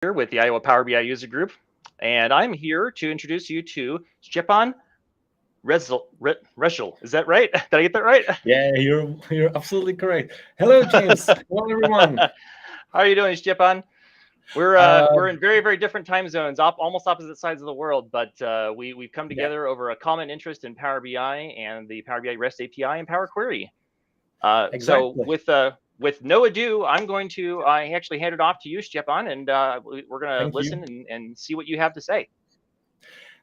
here with the Iowa Power BI user group, and I'm here to introduce you to Stepan Reschel. Is that right? Did I get that right? Yeah, you're absolutely correct. Hello, James. Hello, everyone. How are you doing, Stepan? We're uh, Uh, we're in very different time zones, almost opposite sides of the world, but we've come yeah, together over a common interest in Power BI and the Power BI REST API and Power Query. So exactly. with no ado, I actually hand it off to you, Stepan, and we're going to Thank you. listen and see what you have to say.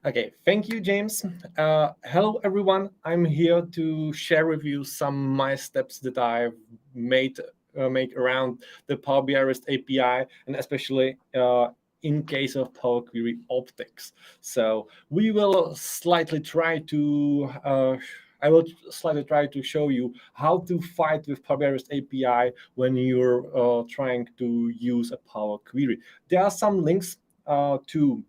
Okay, thank you, James. Hello, everyone. I'm here to share with you some of my steps that I've made make around the Power BI REST API, and especially in case of Power Query Optics. So we will slightly try to. I will slightly try to show you how to fight with Power BI REST API when you're trying to use a Power Query. There are some links to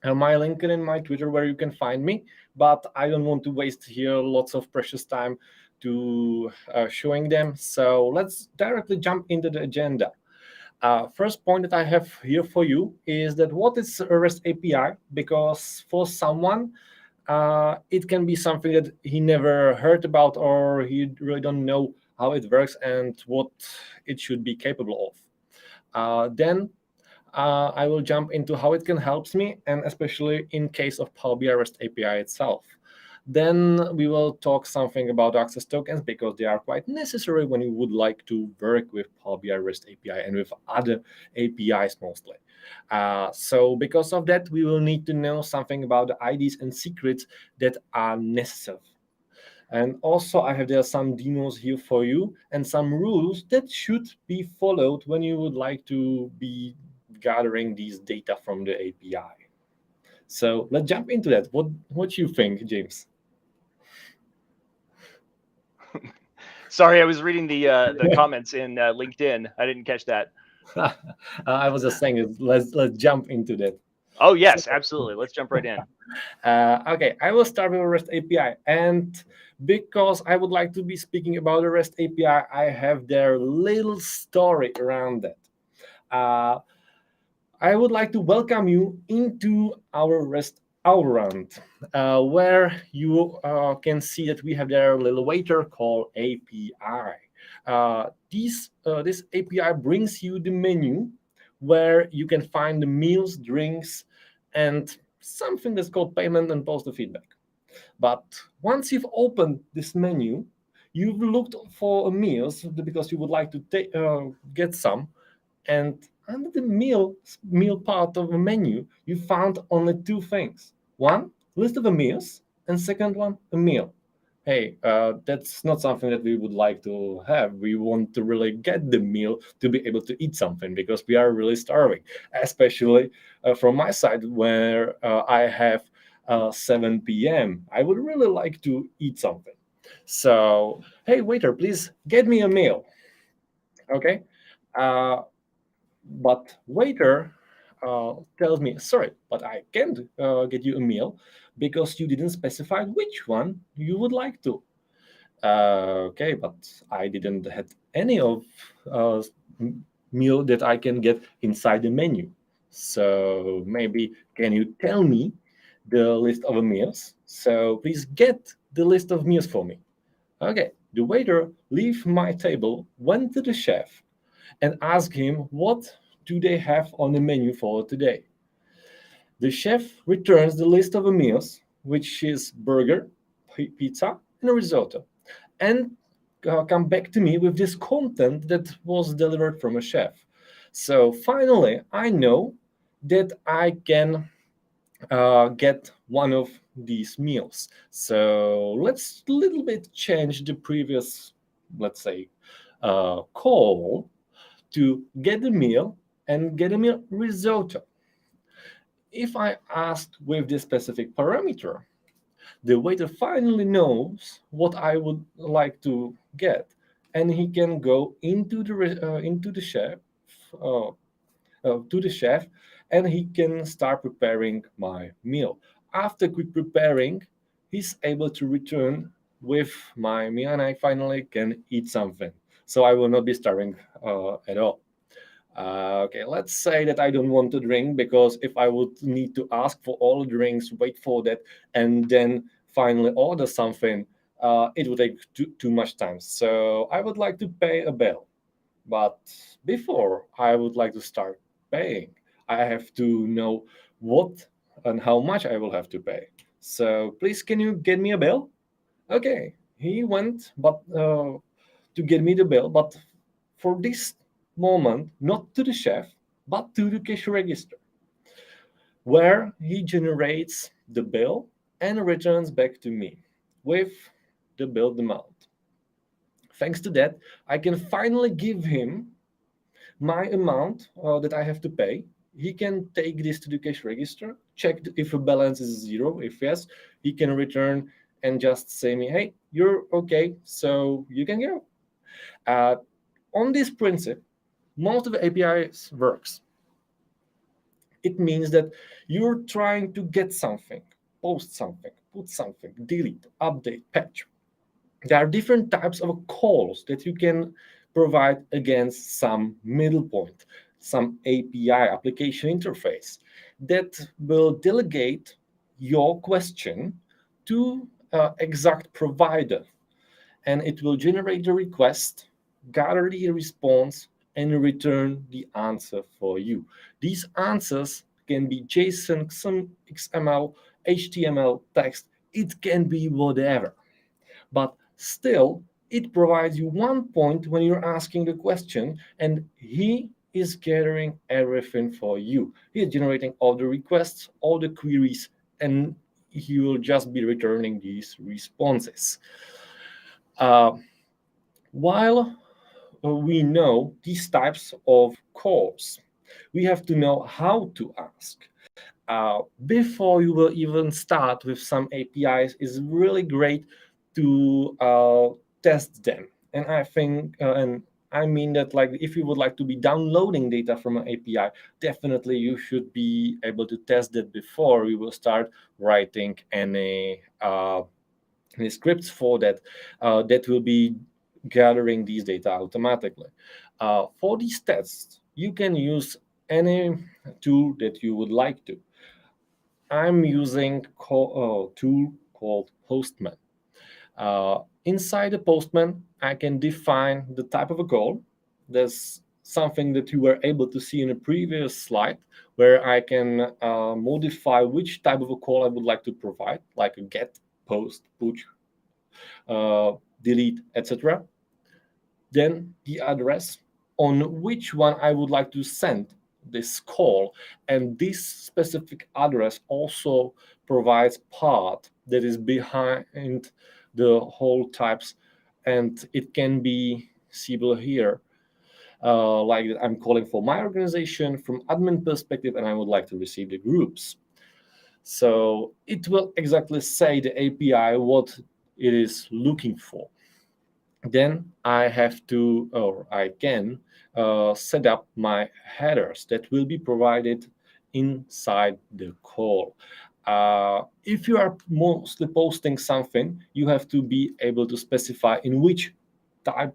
my LinkedIn, my Twitter, where you can find me. But I don't want to waste here lots of precious time to showing them. So let's directly jump into the agenda. First point that I have here for you is that what is a REST API? Because for someone, it can be something that he never heard about or he really don't know how it works and what it should be capable of. Then I will jump into how it can help me, and especially in case of Power BI REST API itself. Then we will talk something about access tokens because they are quite necessary when you would like to work with Power BI REST API and with other APIs mostly. So because of that, we will need to know something about the IDs and secrets that are necessary. And also, I have there some demos here for you and some rules that should be followed when you would like to be gathering these data from the API. So let's jump into that. What you think, James? Sorry, I was reading the comments in LinkedIn. I didn't catch that. I was just saying, let's jump into that. Oh So, yes, absolutely. Let's jump right in. okay, I will start with REST API, and because I would like to be speaking about the REST API, I have their little story around that. Uh, I would like to welcome you into our REST round, where you can see that we have there a little waiter called API. This API brings you the menu where you can find the meals, drinks, and something that's called payment and post the feedback. But once you've opened this menu, you've looked for meals because you would like to get some, and under the meal part of the menu, you found only two things. One, list of the meals, and second one, a meal. Hey, that's not something that we would like to have. We want to really get the meal to be able to eat something because we are really starving, especially from my side where I have 7 p.m. I would really like to eat something. So, hey, waiter, please get me a meal. Okay. Uh, but waiter tells me, sorry, but I can't get you a meal because you didn't specify which one you would like to. Okay, but I didn't have any of uh, meal that I can get inside the menu. So maybe can you tell me the list of meals? So please get the list of meals for me. Okay, the waiter leave my table, went to the chef, and asked him what do they have on the menu for today. The chef returns the list of the meals, which is burger, pizza, and a risotto, and come back to me with this content that was delivered from a chef. So finally, I know that I can get one of these meals. So let's a little bit change the previous, let's say, call to get a meal and get a meal risotto. If I ask with this specific parameter, the waiter finally knows what I would like to get, and he can go into the chef uh, to the chef, and he can start preparing my meal. After quick preparing, he's able to return with my meal, and I finally can eat something. So I will not be starving at all. Okay, let's say that I don't want a drink, because if I would need to ask for all the drinks, wait for that, and then finally order something, it would take too much time. So I would like to pay a bill. But before I would like to start paying, I have to know what and how much I will have to pay. So please, can you get me a bill? Okay, he went, but to get me the bill, but for this moment, not to the chef, but to the cash register, where he generates the bill and returns back to me with the billed amount. Thanks to that, I can finally give him my amount that I have to pay. He can take this to the cash register, check if a balance is zero. If yes, he can return and just say me, hey, you're okay, so you can go. Uh, on this principle, most of the APIs works. It means that you're trying to get something, post something, put something, delete, update, patch. There are different types of calls that you can provide against some middle point, some API application interface that will delegate your question to exact provider, and it will generate the request, gather the response, and return the answer for you. These answers can be JSON, some XML, HTML, text, it can be whatever. But still, it provides you one point when you're asking the question, and he is gathering everything for you. He is generating all the requests, all the queries, and he will just be returning these responses. Uh, while we know these types of calls, we have to know how to ask. Before you will even start with some APIs, it's really great to test them. And I think, and I mean that, like, if you would like to be downloading data from an API, definitely you should be able to test that before you will start writing any scripts for that that will be gathering these data automatically. For these tests, you can use any tool that you would like to. I'm using a tool called Postman. Inside the Postman, I can define the type of a call. There's something that you were able to see in a previous slide, where I can modify which type of a call I would like to provide, like a get, post, push, delete, etc. Then the address on which one I would like to send this call, and this specific address also provides part that is behind the whole types, and it can be seeable here. Like I'm calling for my organization from admin perspective, and I would like to receive the groups. So it will exactly say the API what it is looking for. Then I have to, or I can set up my headers that will be provided inside the call. If you are mostly posting something, you have to be able to specify in which type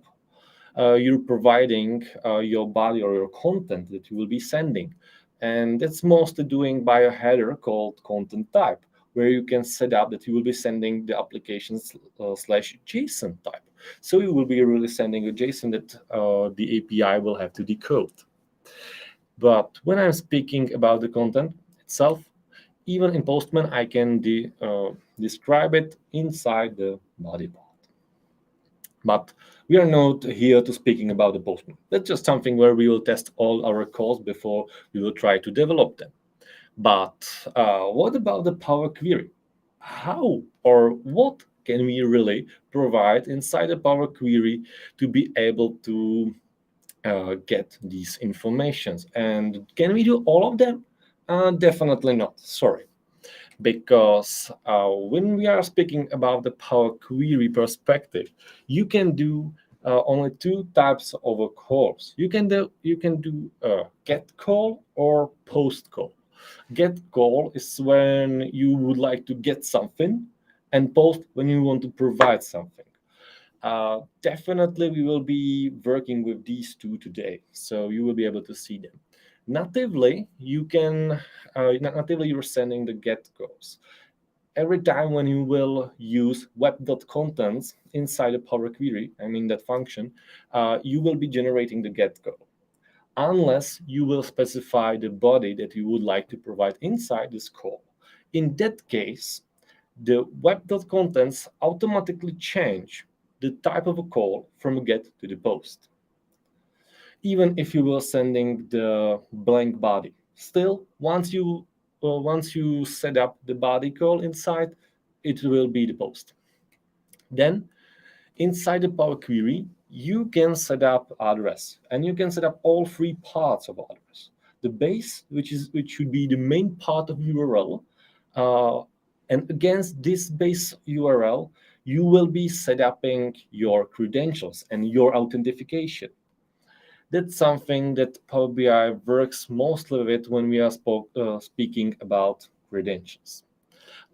you're providing your body or your content that you will be sending. And that's mostly doing by a header called content type, where you can set up that you will be sending the applications slash JSON type. So you will be really sending a JSON that the API will have to decode. But when I'm speaking about the content itself, even in Postman, I can describe it inside the body part. But we are not here to speaking about the Postman. That's just something where we will test all our calls before we will try to develop them. But what about the Power Query? How or what can we really provide inside the Power Query to be able to get these informations? And can we do all of them? Definitely not. Sorry. Because when we are speaking about the Power Query perspective, you can do only two types of calls. You can do a get call or post call. Get call is when you would like to get something, and post when you want to provide something. Definitely, we will be working with these two today, so you will be able to see them. Natively, natively you're sending the get goals. Every time when you will use web.contents inside a Power Query, I mean that function, you will be generating the get goal, unless you will specify the body that you would like to provide inside this call. In that case, the web.contents automatically change the type of a call from a get to the post, even if you were sending the blank body. Still, once you set up the body call inside, it will be the post. Then, inside the Power Query, you can set up address, and you can set up all three parts of address. The base, which should be the main part of URL, and against this base URL, you will be set upping your credentials and your authentication. That's something that Power BI works mostly with when we are speaking about credentials.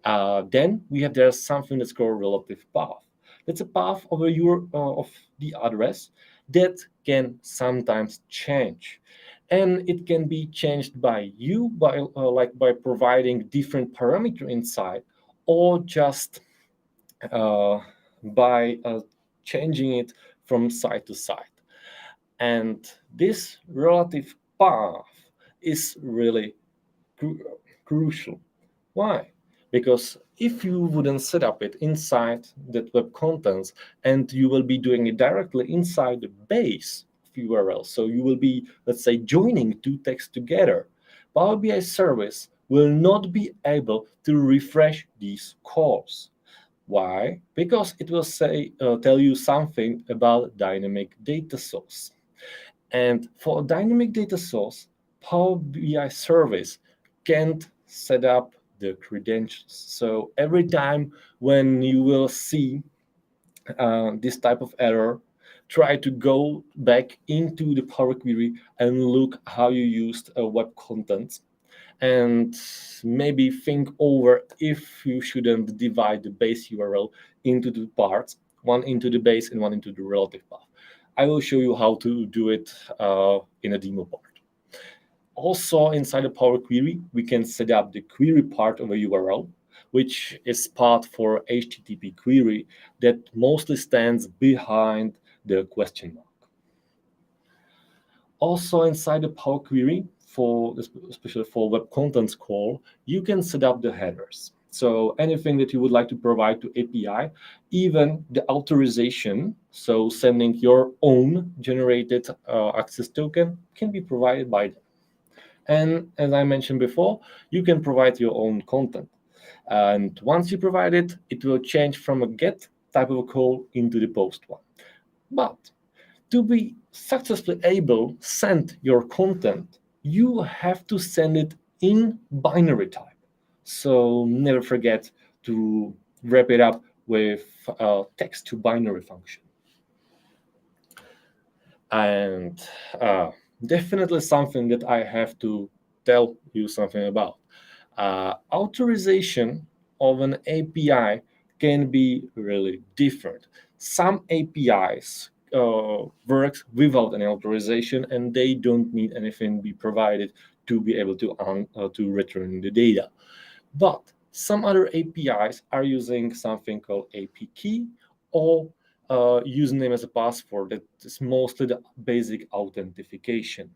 Then we have there's something that's called relative path. That's a path of of the address that can sometimes change, and it can be changed by you by providing different parameter inside, or just by changing it from side to side. And this relative path is really crucial. Why? Because if you wouldn't set up it inside that web contents, and you will be doing it directly inside the base of URL, so you will be, let's say, joining two texts together, Power BI service will not be able to refresh these calls. Why? Because it will tell you something about dynamic data source. And for a dynamic data source, Power BI service can't set up the credentials. So every time when you will see this type of error, try to go back into the Power Query and look how you used web content, and maybe think over if you shouldn't divide the base URL into two parts, one into the base and one into the relative path. I will show you how to do it in a demo part. Also, inside the Power Query, we can set up the query part of a URL, which is part for HTTP query that mostly stands behind the question mark. Also, inside the Power Query, especially for web contents call, you can set up the headers. So anything that you would like to provide to API, even the authorization, so sending your own generated access token, can be provided by them. And as I mentioned before, you can provide your own content. And once you provide it, it will change from a get type of a call into the post one. But to be successfully able to send your content, you have to send it in binary type. So never forget to wrap it up with a text to binary function. And definitely something that I have to tell you something about. Authorization of an API can be really different. Some APIs works without an authorization, and they don't need anything be provided to be able to return the data. But some other APIs are using something called AP key, or username as a password. That is mostly the basic authentication.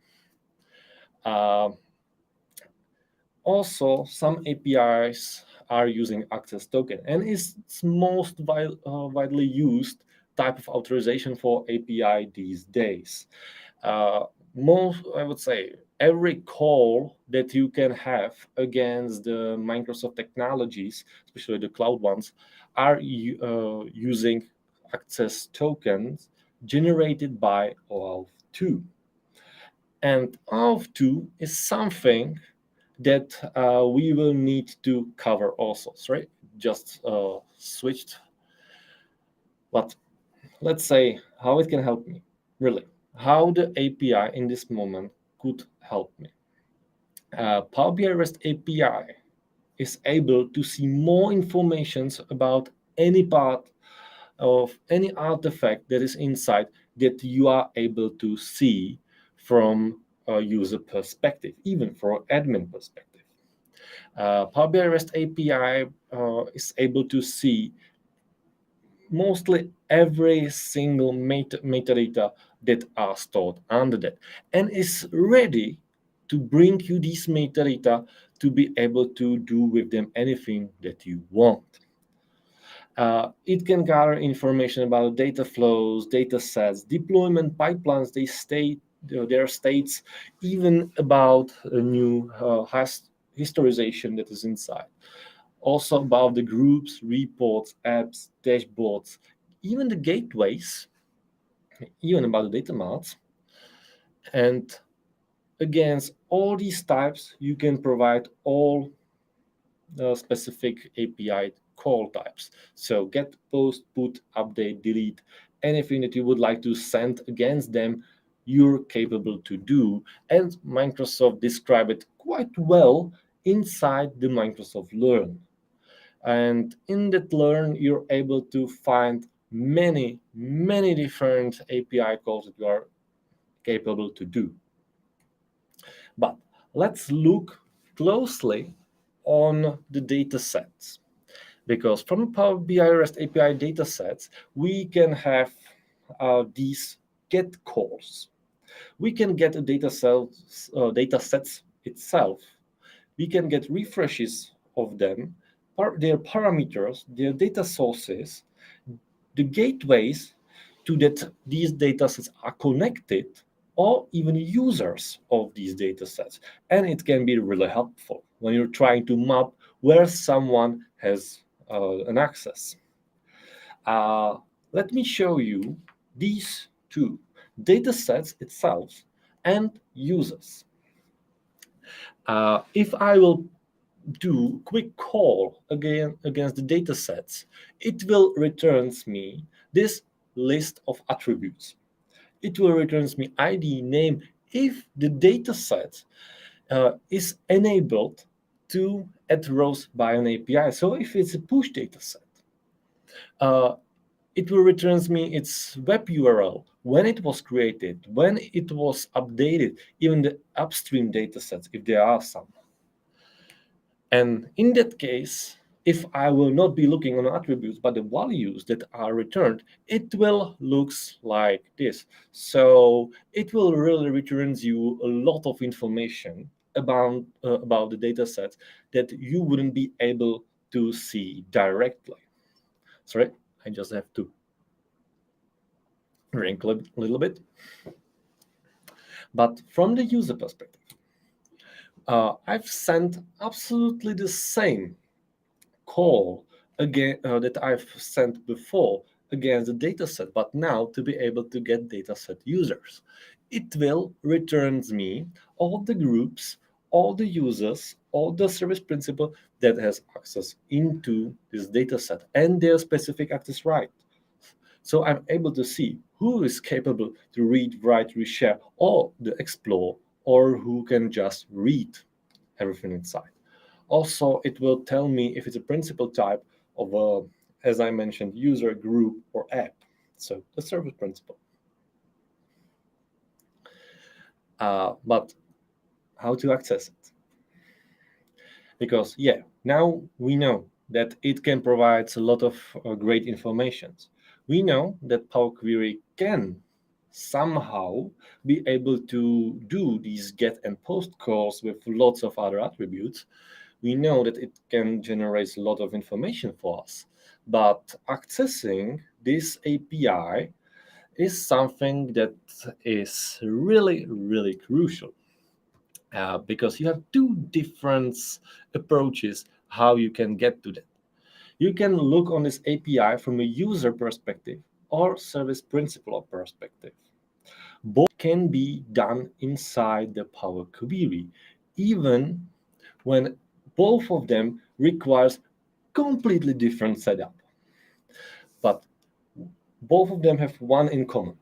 Also, some APIs are using access token, and it's most widely used type of authorization for API these days. Most, I would say, every call that you can have against the Microsoft technologies, especially the cloud ones, are using access tokens generated by OAuth 2. And OAuth 2 is something that we will need to cover also, right? Just switched. But let's say how it can help me, really. How the API in this moment could help me. Power BI REST API is able to see more information about any part of any artifact that is inside that you are able to see from a user perspective, even from an admin perspective. Power BI REST API is able to see mostly every single metadata that are stored under that, and is ready to bring you these metadata to be able to do with them anything that you want. It can gather information about data flows, data sets, deployment pipelines, their states, even about a new historization that is inside. Also about the groups, reports, apps, dashboards, even the gateways, even about the data marts. And against all these types, you can provide all specific API call types. So get, post, put, update, delete, anything that you would like to send against them, you're capable to do. And Microsoft described it quite well inside the Microsoft Learn. And in that Learn, you're able to find many different API calls that you are capable to do. But let's look closely on the data sets, because from Power BI REST API data sets, we can have these get calls. We can get a data sets itself. We can get refreshes of them, their parameters, their data sources, the gateways to that these data sets are connected, or even users of these data sets. And it can be really helpful when you're trying to map where someone has an access. Let me show you these two, data sets itself and users. If I will do quick call against the data sets, it will returns me this list of attributes. It will returns me ID, name, if the data set is enabled to add rows by an API. So if it's a push data set, it will returns me its web URL, when it was created, when it was updated, even the upstream data sets, if there are some. And in that case, if I will not be looking on attributes, but the values that are returned, it will looks like this. So it will really returns you a lot of information about the data sets that you wouldn't be able to see directly. Sorry, I just have to drink a little bit. But from the user perspective, I've sent absolutely the same call again that I've sent before against the dataset, but now to be able to get dataset users. It will returns me all the groups, all the users, all the service principal that has access into this dataset and their specific access right. So I'm able to see who is capable to read, write, reshare, or the explore, or who can just read everything inside. Also, it will tell me if it's a principal type of a, as I mentioned, user, group, or app. So the service principal. But how to access it? Because now we know that it can provide a lot of great information. We know that Power Query can somehow be able to do these get and post calls with lots of other attributes. We know that it can generate a lot of information for us. But accessing this API is something that is really crucial. Because you have two different approaches how you can get to that. You can look on this API from a user perspective or service principal perspective. Both can be done inside the Power Query, even when both of them requires completely different setup. But both of them have one in common.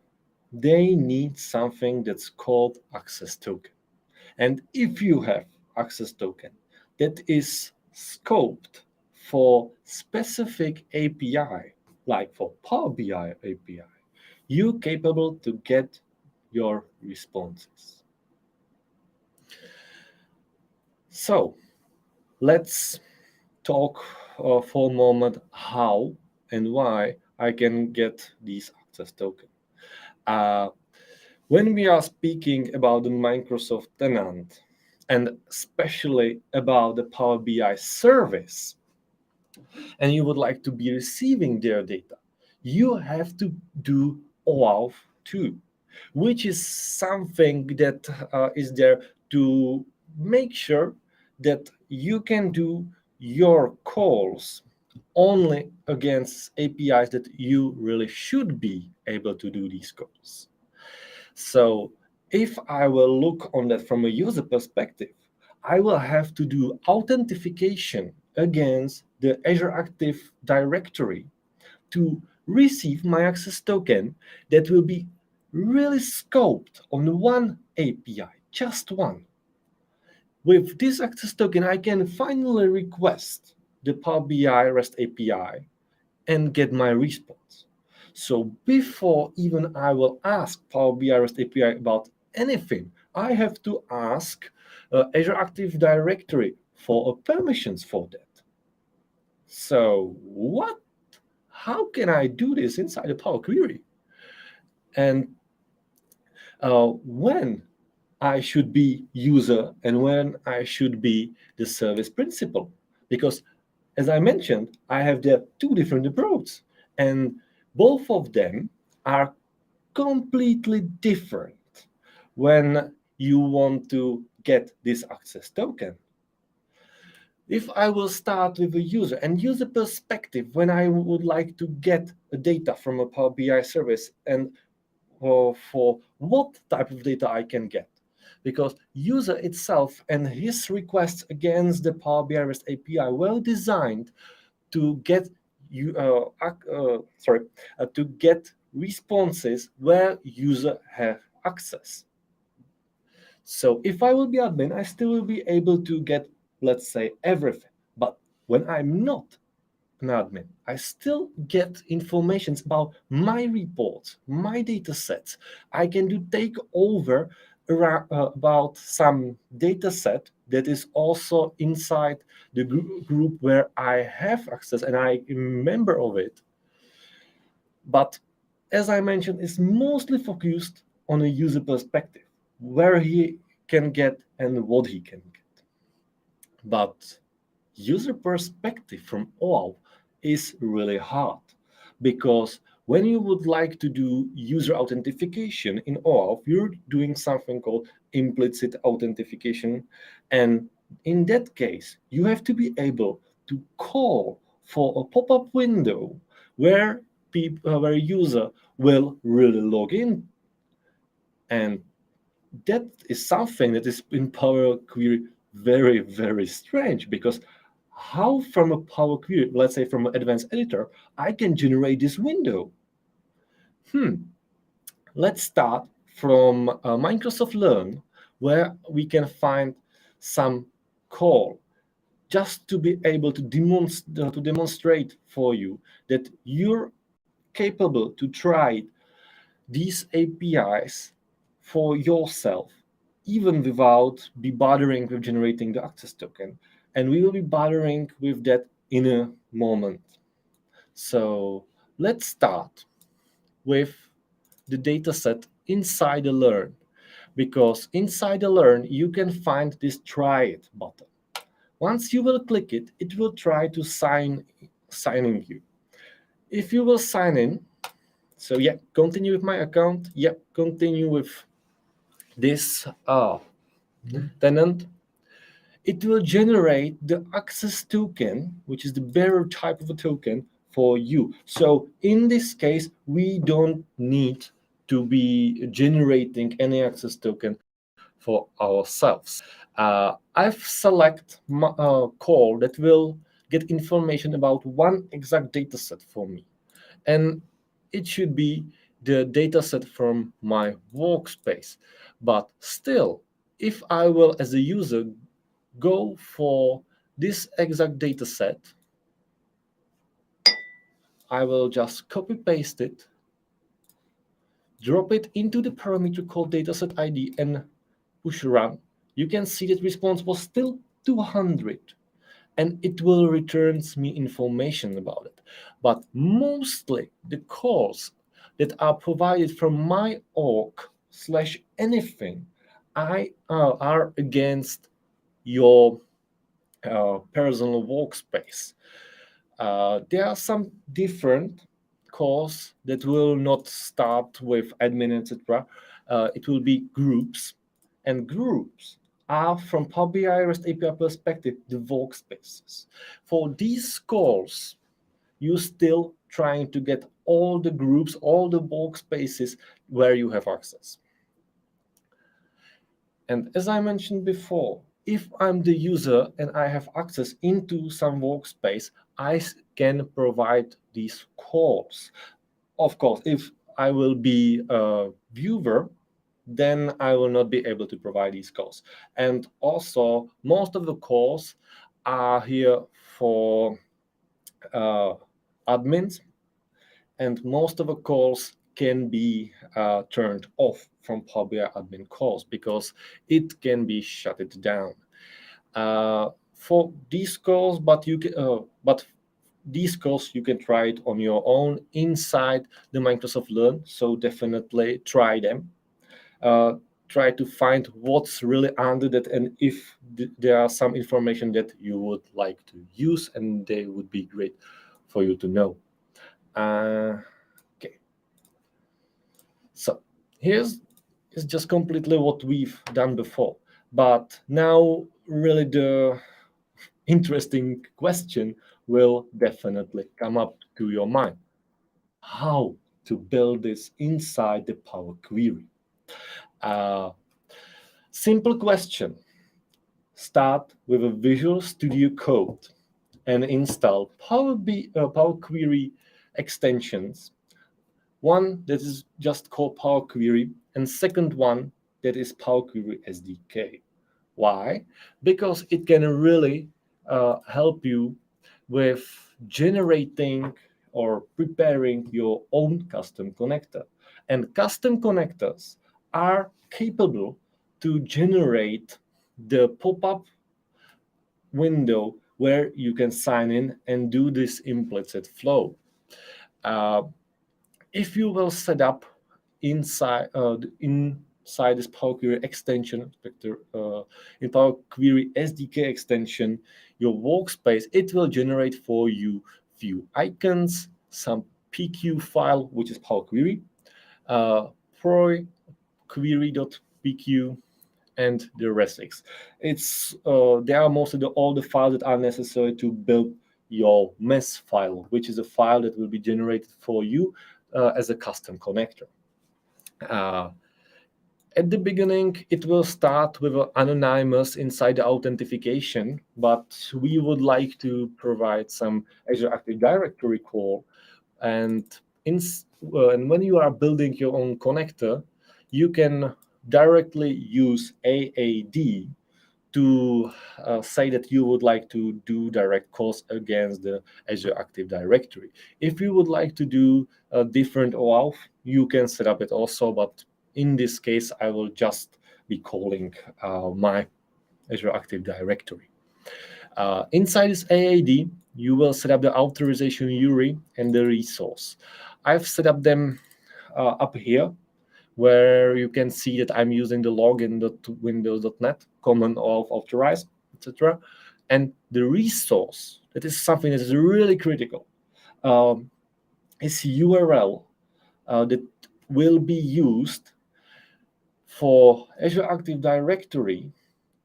They need something that's called access token. And if you have access token that is scoped for specific API, like for Power BI API, you're capable to get your responses. So let's talk for a moment how and why I can get these access token. When we are speaking about the Microsoft tenant, and especially about the Power BI service, and you would like to be receiving their data, you have to do OAuth too, which is something that is there to make sure that you can do your calls only against APIs that you really should be able to do these calls. So if I will look on that from a user perspective, I will have to do authentication against the Azure Active Directory to receive my access token that will be really scoped on one API, just one. With this access token, I can finally request the Power BI REST API and get my response. So before even I will ask Power BI REST API about anything, I have to ask Azure Active Directory for permissions for that. So how can I do this inside a Power Query? And when I should be user and when I should be the service principal? Because as I mentioned, I have the two different approaches, and both of them are completely different when you want to get this access token. If I will start with a user and user perspective, when I would like to get data from a Power BI service and for what type of data I can get, because user itself and his requests against the Power BI REST API were designed to get to get responses where user have access. So if I will be admin, I still will be able to get, let's say, everything. But when I'm not an admin, I still get information about my reports, my data sets. I can take over about some data set that is also inside the group where I have access and I am a member of it. But as I mentioned, it's mostly focused on a user perspective, where he can get and what he can get. But user perspective from OAuth is really hard, because when you would like to do user authentication in OAuth, you're doing something called implicit authentication. And in that case, you have to be able to call for a pop-up window where where user will really log in. And that is something that is in Power Query very, very strange, because how from a Power Query, let's say from an advanced editor, I can generate this window? Let's start from Microsoft Learn, where we can find some call just to be able to demonstrate for you that you're capable to try these APIs for yourself, even without be bothering with generating the access token. And we will be bothering with that in a moment. So let's start with the dataset inside the Learn, because inside the Learn, you can find this Try It button. Once you will click it, it will try to sign in you. If you will sign in, so yeah, continue with my account. Yeah, continue with this tenant. It will generate the access token, which is the bearer type of a token for you. So in this case, we don't need to be generating any access token for ourselves. I've select my call that will get information about one exact dataset for me. And it should be the dataset from my workspace. But still, if I will, as a user, go for this exact dataset, I will just copy paste it, drop it into the parameter called dataset ID and push run. You can see that response was still 200, and it will return me information about it. But mostly the calls that are provided from my org/anything are against your personal workspace. There are some different calls that will not start with admin, etc. It will be groups, and groups are, from Power BI REST API perspective, the workspaces. For these calls, you're still trying to get all the groups, all the workspaces where you have access. And as I mentioned before, if I'm the user and I have access into some workspace, I can provide these calls. Of course, if I will be a viewer, then I will not be able to provide these calls. And also, most of the calls are here for admins, and most of the calls can be turned off from Power BI admin calls because it can be shut it down. For these calls, but these calls you can try it on your own inside the Microsoft Learn. So definitely try them. Try to find what's really under that, and if there are some information that you would like to use, and they would be great for you to know. Okay. So here's just completely what we've done before. But now really the interesting question will definitely come up to your mind. How to build this inside the Power Query? Simple question. Start with a Visual Studio Code and install Power Query extensions. One that is just called Power Query, and second one that is Power Query SDK. Why? Because it can really help you with generating or preparing your own custom connector. And custom connectors are capable to generate the pop-up window where you can sign in and do this implicit flow. If you will set up inside this Power Query extension, in Power Query SDK extension, your workspace, it will generate for you few icons, some PQ file, which is Power Query, query.pq, and the resix. There are mostly all the files that are necessary to build your mess file, which is a file that will be generated for you as a custom connector. At the beginning, it will start with an anonymous inside the authentication, but we would like to provide some Azure Active Directory call. And when you are building your own connector, you can directly use AAD to say that you would like to do direct calls against the Azure Active Directory. If you would like to do a different OAuth, you can set up it also, but in this case, I will just be calling my Azure Active Directory. Inside this AAD, you will set up the authorization URI and the resource. I've set up them up here, where you can see that I'm using the login.windows.net, common auth authorize, etc. And the resource, that is something that is really critical, is URL that will be used for Azure Active Directory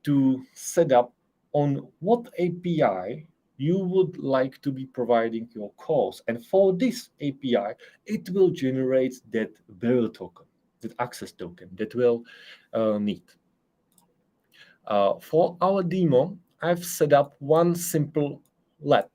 to set up on what API you would like to be providing your calls. And for this API, it will generate that bearer token, that access token that we'll need. For our demo, I've set up one simple let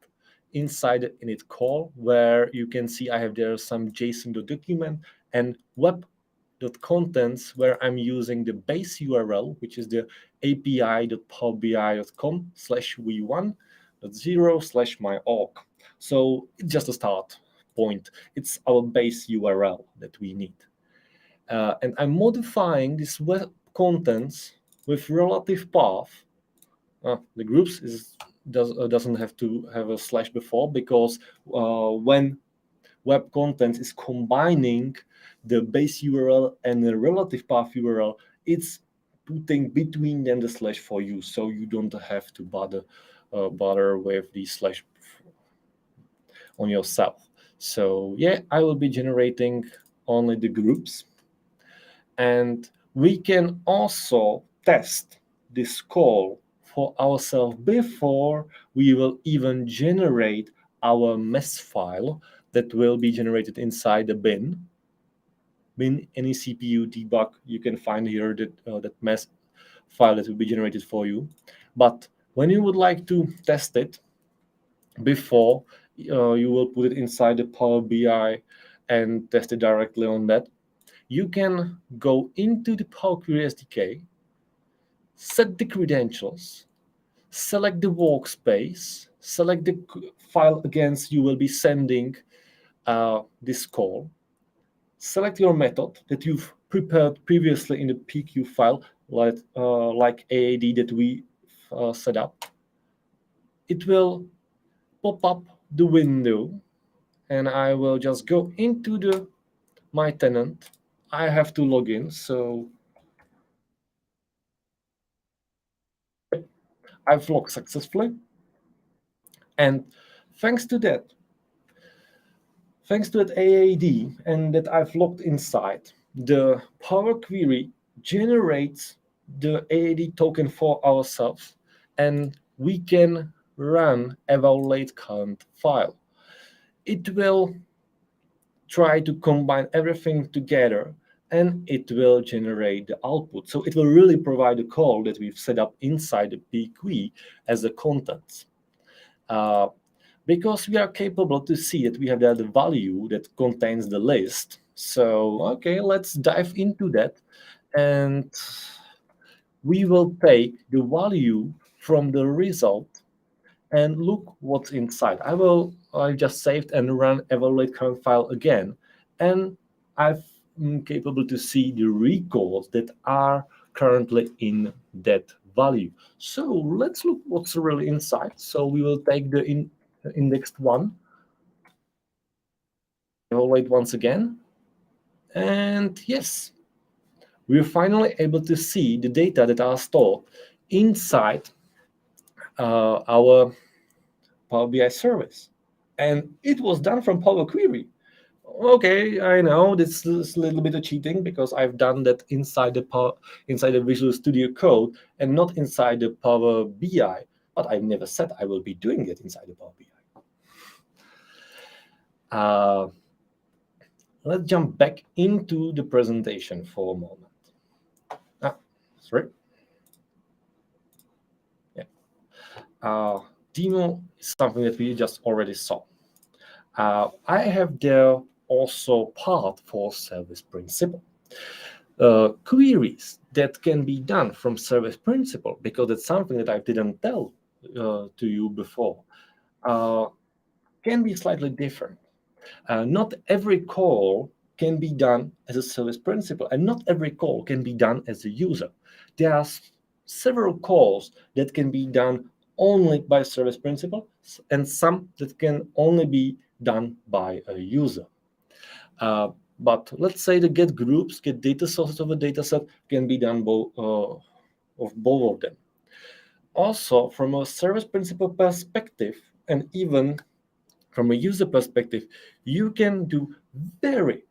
inside the init call, where you can see I have there some JSON.document and web.contents, where I'm using the base URL, which is the api.powerbi.com/v1.0/my org. So it's just a start point. It's our base URL that we need. And I'm modifying this web contents with relative path. The groups doesn't have to have a slash before, because when web content is combining the base URL and the relative path URL, it's putting between them the slash for you, so you don't have to bother with the slash on yourself. So yeah, I will be generating only the groups, and we can also test this call for ourselves before we will even generate our mess file that will be generated inside the bin any CPU debug. You can find here that mess file that will be generated for you. But when you would like to test it before you will put it inside the Power BI and test it directly on that, you can go into the Power Query SDK, set the credentials, select the workspace, select the file against you will be sending this call, select your method that you've prepared previously in the PQ file, like AAD that we set up. It will pop up the window, and I will just go into my tenant. I have to log in, so I've logged successfully. And thanks to that AAD and that I've logged inside, the Power Query generates the AAD token for ourselves, and we can run evaluate current file. It will try to combine everything together, and it will generate the output. So it will really provide a call that we've set up inside the PQ as the contents. Because we are capable to see that we have the value that contains the list. So, okay, let's dive into that. And we will take the value from the result and look what's inside. I just saved and run evaluate current file again, and I'm capable to see the recalls that are currently in that value. So let's look what's really inside. So we will take the indexed one, evaluate once again, and yes, we're finally able to see the data that are stored inside our Power BI service. And it was done from Power Query. Okay, I know this is a little bit of cheating because I've done that inside the Visual Studio Code and not inside the Power BI. But I never said I will be doing it inside the Power BI. Let's jump back into the presentation for a moment. Sorry. Yeah. Demo is something that we just already saw. I have there also part for service principal. Queries that can be done from service principal, because it's something that I didn't tell to you before, can be slightly different. Not every call can be done as a service principal, and not every call can be done as a user. There are several calls that can be done only by service principal, and some that can only be done by a user. But let's say the get groups, get data sources of a data set can be done both of them. Also, from a service principal perspective, and even from a user perspective, you can do very,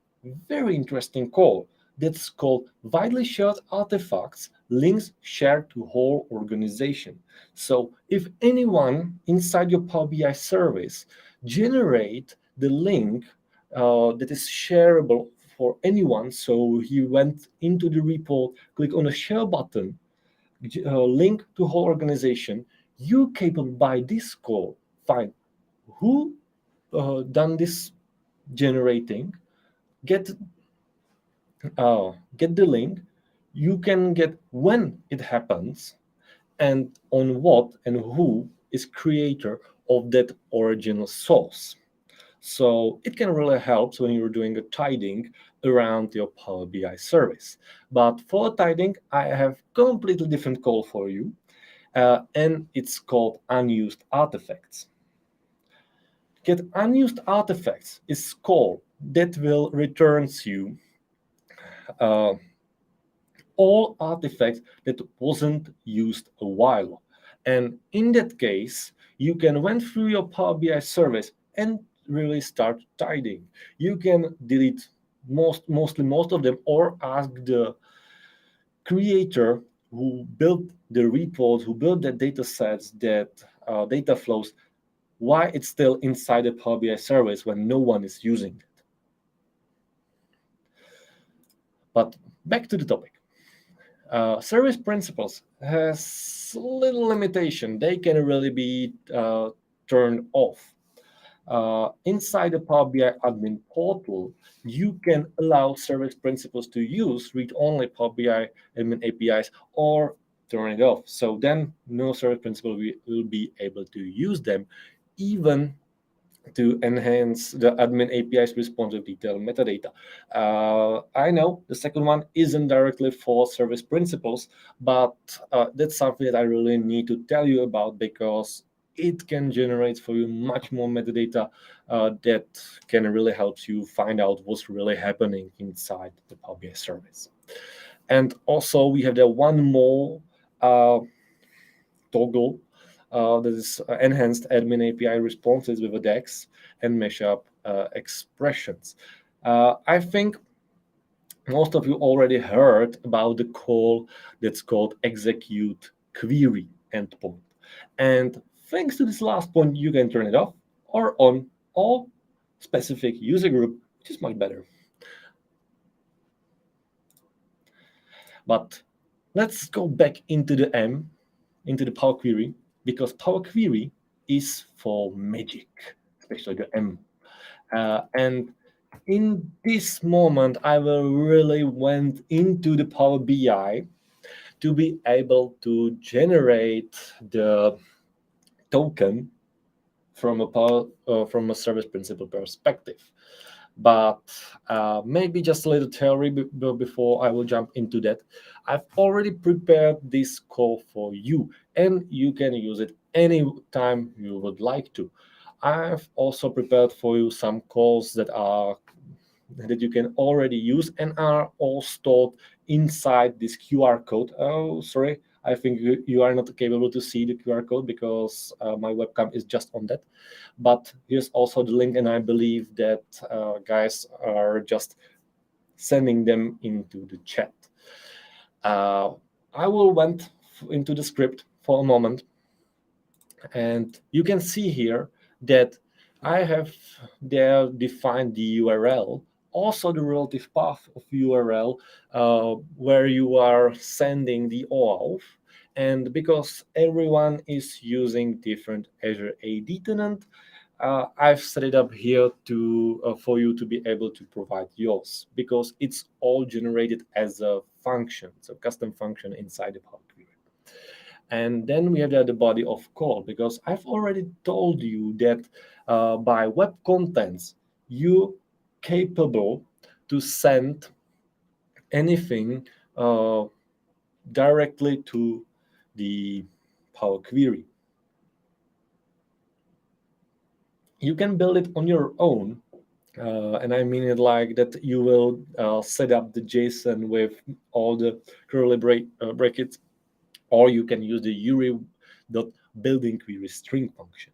very interesting call that's called widely shared artifacts, links shared to whole organization. So if anyone inside your Power BI service generate the link that is shareable for anyone, so he went into the report, click on the share button, link to whole organization, you capable by this call find who done this generating, get the link. You can get when it happens and on what and who is creator of that original source. So it can really help when you're doing a tidying around your Power BI service. But for tidying, I have completely different call for you, and it's called unused artifacts. Get unused artifacts is call that will returns you uh, all artifacts that wasn't used a while. And in that case, you can went through your Power BI service and really start tidying. You can delete most of them, or ask the creator who built the report, who built the data sets, that data flows, why it's still inside the Power BI service when no one is using it. But back to the topic. Service principals has little limitation. They can really be turned off. Inside the Power BI admin portal, you can allow service principals to use read-only Power BI admin APIs or turn it off. So then no service principal will be able to use them, even to enhance the admin API's responsive detailed metadata. I know the second one isn't directly for service principals, but that's something that I really need to tell you about, because it can generate for you much more metadata that can really help you find out what's really happening inside the Power BI service. And also we have the one more toggle that is enhanced admin API responses with a DEX and mashup expressions. I think most of you already heard about the call that's called execute query endpoint. And thanks to this last point, you can turn it off or on, or specific user group, which is much better. But let's go back into the Power Query, because Power Query is for magic, especially the M. And in this moment, I will really went into the Power BI to be able to generate the token from a service principal perspective. But maybe just a little theory before I will jump into that. I've already prepared this call for you, and you can use it anytime you would like to. I've also prepared for you some calls that you can already use and are all stored inside this QR code. Oh, sorry, I think you are not capable to see the QR code because my webcam is just on that. But here's also the link, and I believe that guys are just sending them into the chat. I will went into the script for a moment, and you can see here that I have there defined the URL, also the relative path of URL where you are sending the OAuth. And because everyone is using different Azure AD tenant, I've set it up here to for you to be able to provide yours, because it's all generated as a function, so custom function inside the Power Query. And then we have the body of call, because I've already told you that by web contents, you're capable to send anything directly to the Power Query. You can build it on your own, and I mean it like that you will set up the JSON with all the curly brackets, or you can use the URI.building query string function,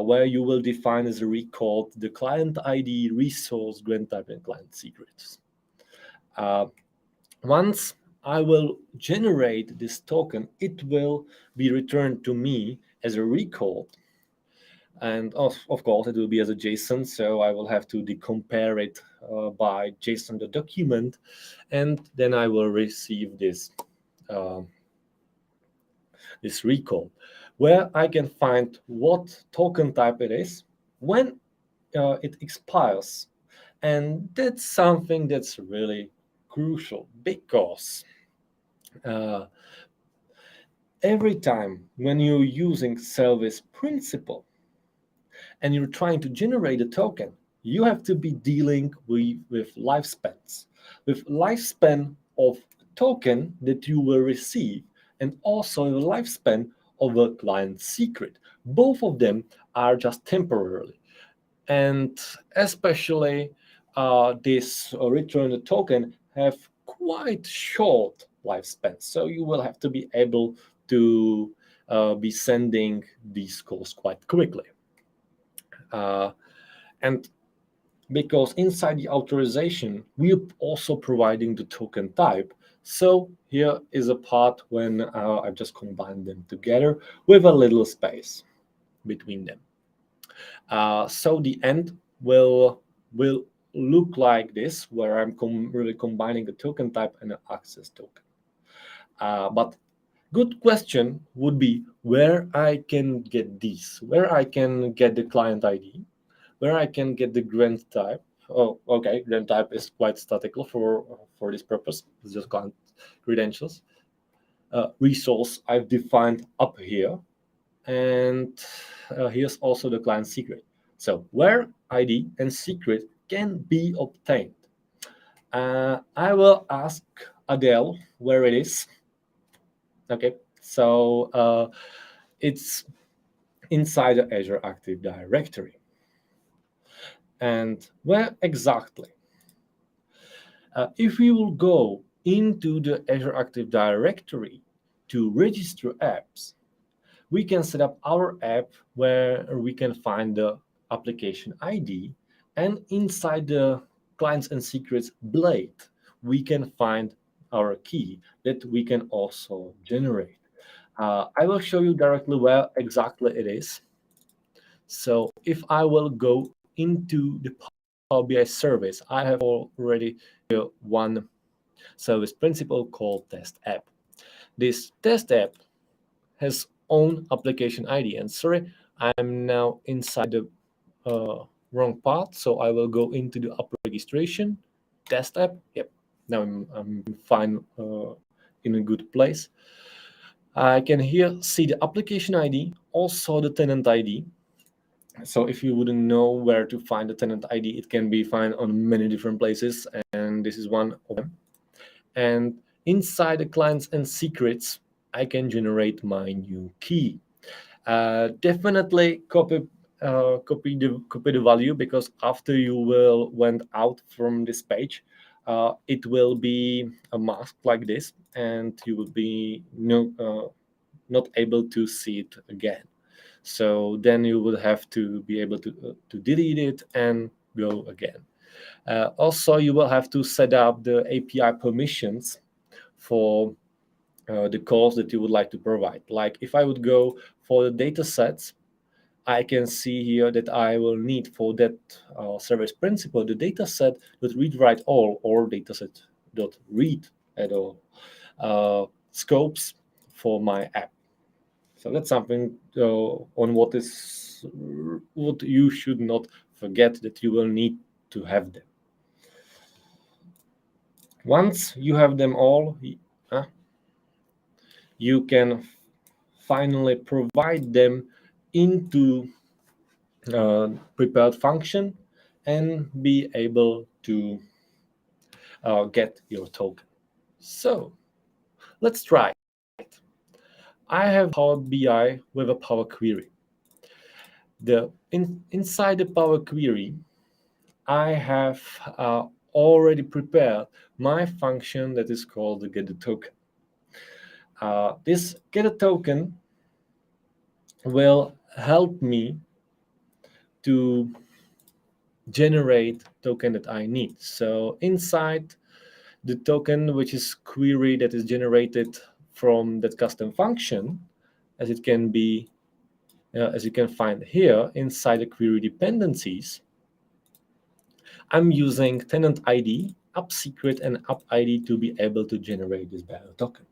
where you will define as a record the client ID, resource, grant type, and client secrets. Once I will generate this token, it will be returned to me as a record. And of course, it will be as a JSON, so I will have to decompare it by JSON the document, and then I will receive this this recall, where I can find what token type it is, when it expires. And that's something that's really crucial, because every time when you're using service principal, and you're trying to generate a token, you have to be dealing with lifespans, with lifespan of token that you will receive, and also the lifespan of a client secret. Both of them are just temporarily, and especially this return token have quite short lifespan. So you will have to be able to be sending these calls quite quickly. And because inside the authorization, we're also providing the token type. So here is a part when I've just combined them together with a little space between them. So the end will look like this, where I'm really combining the token type and an access token. But good question would be where I can get these, where I can get the client ID, where I can get the grant type. Oh, okay, grant type is quite statical for this purpose. It's just client credentials. Resource I've defined up here, and here's also the client secret. So where ID and secret can be obtained. I will ask Adele where it is. Okay, so it's inside the Azure Active Directory. And where exactly? If we will go into the Azure Active Directory to register apps, we can set up our app where we can find the application ID, and inside the clients and secrets blade, we can find our key that we can also generate. I will show you directly where exactly it is. So if I will go into the Power BI service, I have already one service principal called test app. This test app has own application ID. And sorry, I'm now inside the wrong part. So I will go into the app registration, test app. Yep, now I'm fine in a good place. I can here see the application ID, also the tenant ID. So if you wouldn't know where to find the tenant ID, it can be found on many different places, and this is one of them. And inside the clients and secrets, I can generate my new key. Definitely copy the value, because after you will went out from this page, it will be a mask like this, and you will be not able to see it again. So then you will have to be able to delete it and go again. Also, you will have to set up the API permissions for the calls that you would like to provide. Like if I would go for the data sets, I can see here that I will need for that service principal the dataset dot read write all or dataset dot read at all scopes for my app. So that's something on what you should not forget, that you will need to have them. Once you have them all, you can finally provide them into prepared function and be able to get your token. So let's try it. I have Power BI with a Power Query. Inside the Power Query, I have already prepared my function that is called the get a token. This get a token will help me to generate token that I need. So inside the token, which is query that is generated from that custom function, as it can be, as you can find here inside the query dependencies, I'm using tenant ID, app secret, and app ID to be able to generate this value token.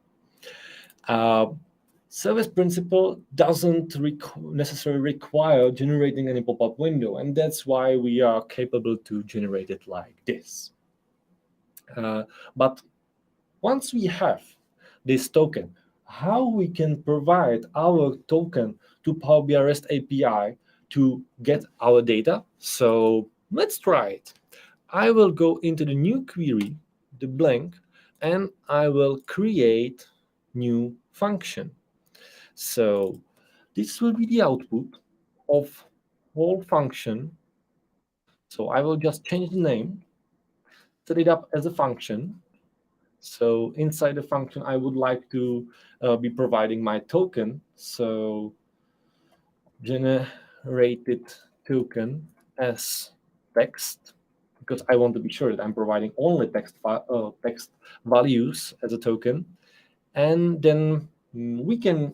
Service principal doesn't necessarily require generating any pop-up window, and that's why we are capable to generate it like this. But once we have this token, how we can provide our token to Power BI REST API to get our data. So let's try it. I will go into the new query, the blank, and I will create new function. So this will be the output of whole function. So I will just change the name, set it up as a function. So inside the function, I would like to be providing my token. So generated token as text, because I want to be sure that I'm providing only text values as a token. And then we can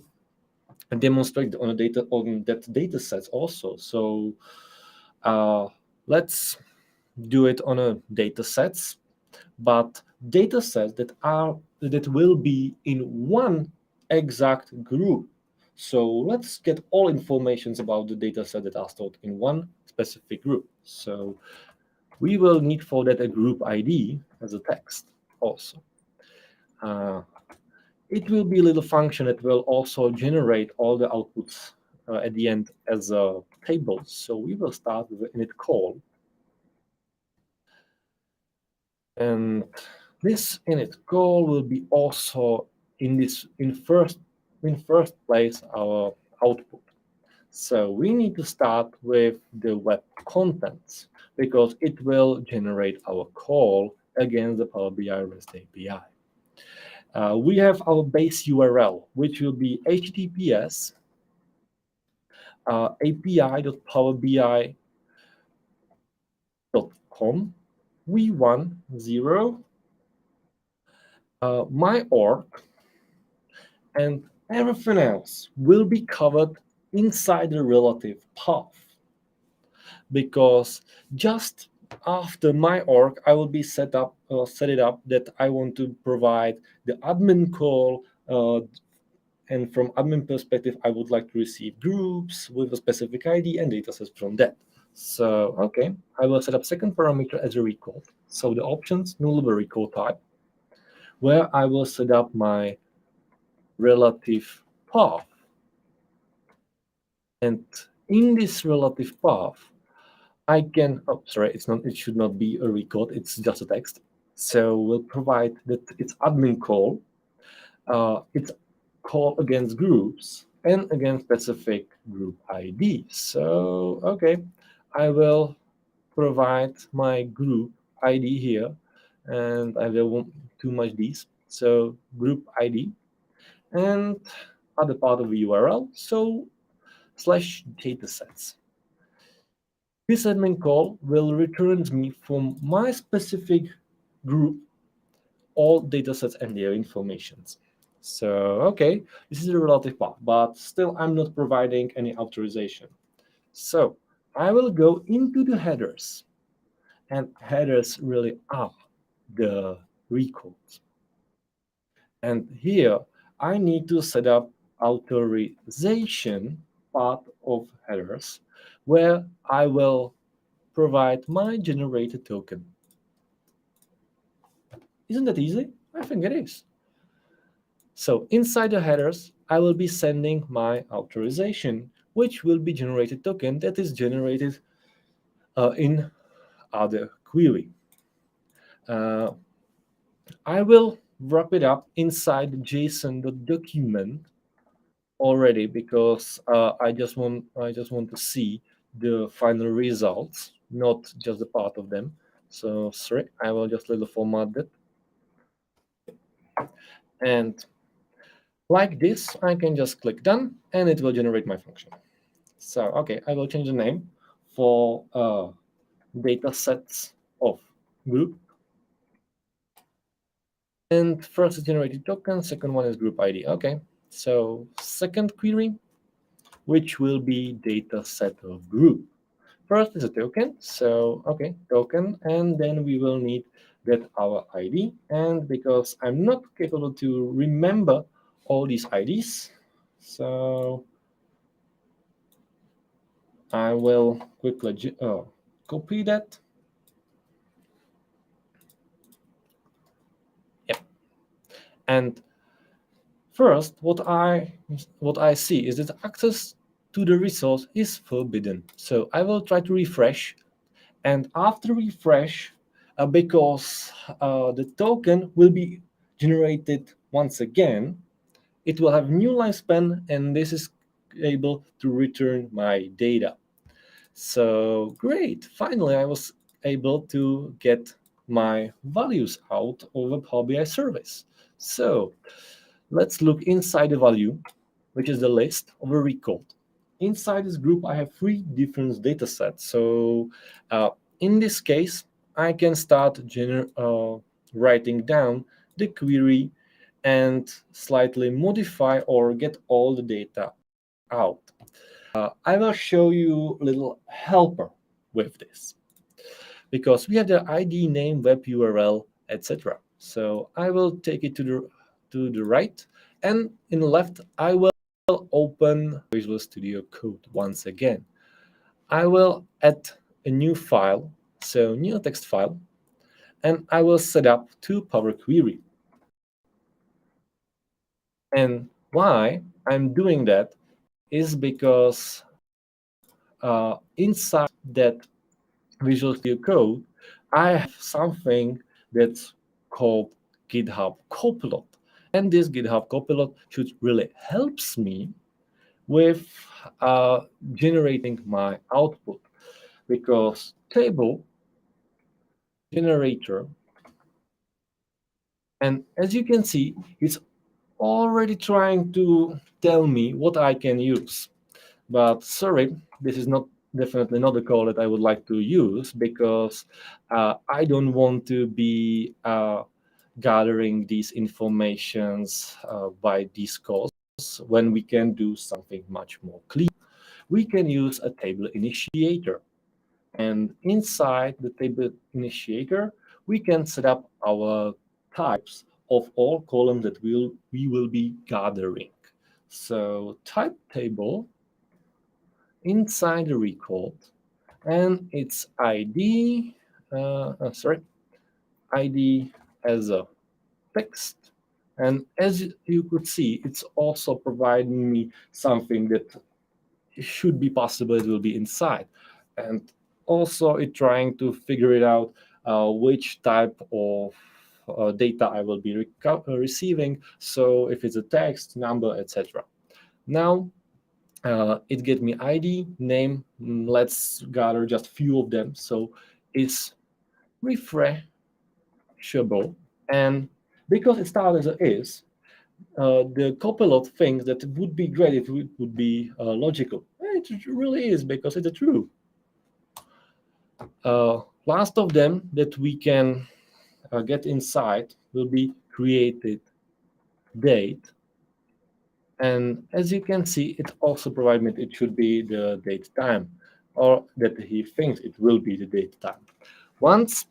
demonstrate on that data set also. So let's do it on a data sets, but data sets that will be in one exact group. So let's get all informations about the data set that are stored in one specific group. So we will need for that a group ID as a text also. It will be a little function that will also generate all the outputs at the end as a table. So we will start with an init call. And this init call will be also in first place our output. So we need to start with the web contents because it will generate our call against the Power BI REST API. We have our base URL, which will be https api.powerbi.com v10 my org, and everything else will be covered inside the relative path. Because just after my org, I will be set it up that I want to provide the admin call, and from admin perspective, I would like to receive groups with a specific ID and datasets from that. So okay, I will set up second parameter as a record. So the options nullable record type, where I will set up my relative path. And in this relative path, I can, it should not be a record, it's just a text. So we'll provide that it's admin call, it's call against groups and against specific group ID. So, okay, I will provide my group ID here, and I will want too much these. So group ID and other part of the URL, so /datasets. This admin call will return me from my specific group all datasets and their informations. So, okay, this is a relative path, but still I'm not providing any authorization. So I will go into the headers, and headers really are the records. And here I need to set up authorization part of headers, where I will provide my generated token. Isn't that easy? I think it is. So inside the headers, I will be sending my authorization, which will be generated token that is generated in other query. I will wrap it up inside the JSON.document already because I just want to see the final results, not just the part of them. So sorry, I will just little format that. And like this, I can just click done, and it will generate my function. So, okay, I will change the name for data sets of group. And first is generated token, second one is group ID. Okay, so second query, which will be data set of group. First is a token, so okay, token, and then we will need that our ID. And because I'm not capable to remember all these IDs, so I will quickly copy that. Yep. And first, what I see is that access to the resource is forbidden. So I will try to refresh, and after refresh, because the token will be generated once again, it will have new lifespan, and this is able to return my data. So great, finally I was able to get my values out of a Power BI service. So let's look inside the value, which is the list of a record. Inside this group, I have 3 different data sets. So in this case, I can start writing down the query and slightly modify or get all the data out. I will show you a little helper with this, because we have the ID, name, web URL, etc. So I will take it to the right, and in the left, I will open Visual Studio Code once again. I will add a new file, so new text file, and I will set up 2 Power Query. And why I'm doing that is because inside that Visual Studio Code, I have something that's called GitHub Copilot. And this GitHub Copilot should really helps me with generating my output, because table generator, and as you can see, it's already trying to tell me what I can use. But sorry, this is definitely not the call that I would like to use, because I don't want to be gathering these informations by these calls when we can do something much more clear. We can use a table initiator. And inside the table initiator, we can set up our types of all columns that we will be gathering. So type table inside the record, and its ID, ID as a text. And as you could see, it's also providing me something that should be possible it will be inside. And also it trying to figure it out which type of data I will be receiving. So if it's a text, number, etc. Now it get me ID, name. Let's gather just few of them. So it's refreshable, and because it started as a is, the Copilot thinks that it would be great if it would be logical. It really is, because it's true. Last of them that we can get inside will be created date. And as you can see, it also provides me it should be the date time, or that he thinks it will be the date time. Once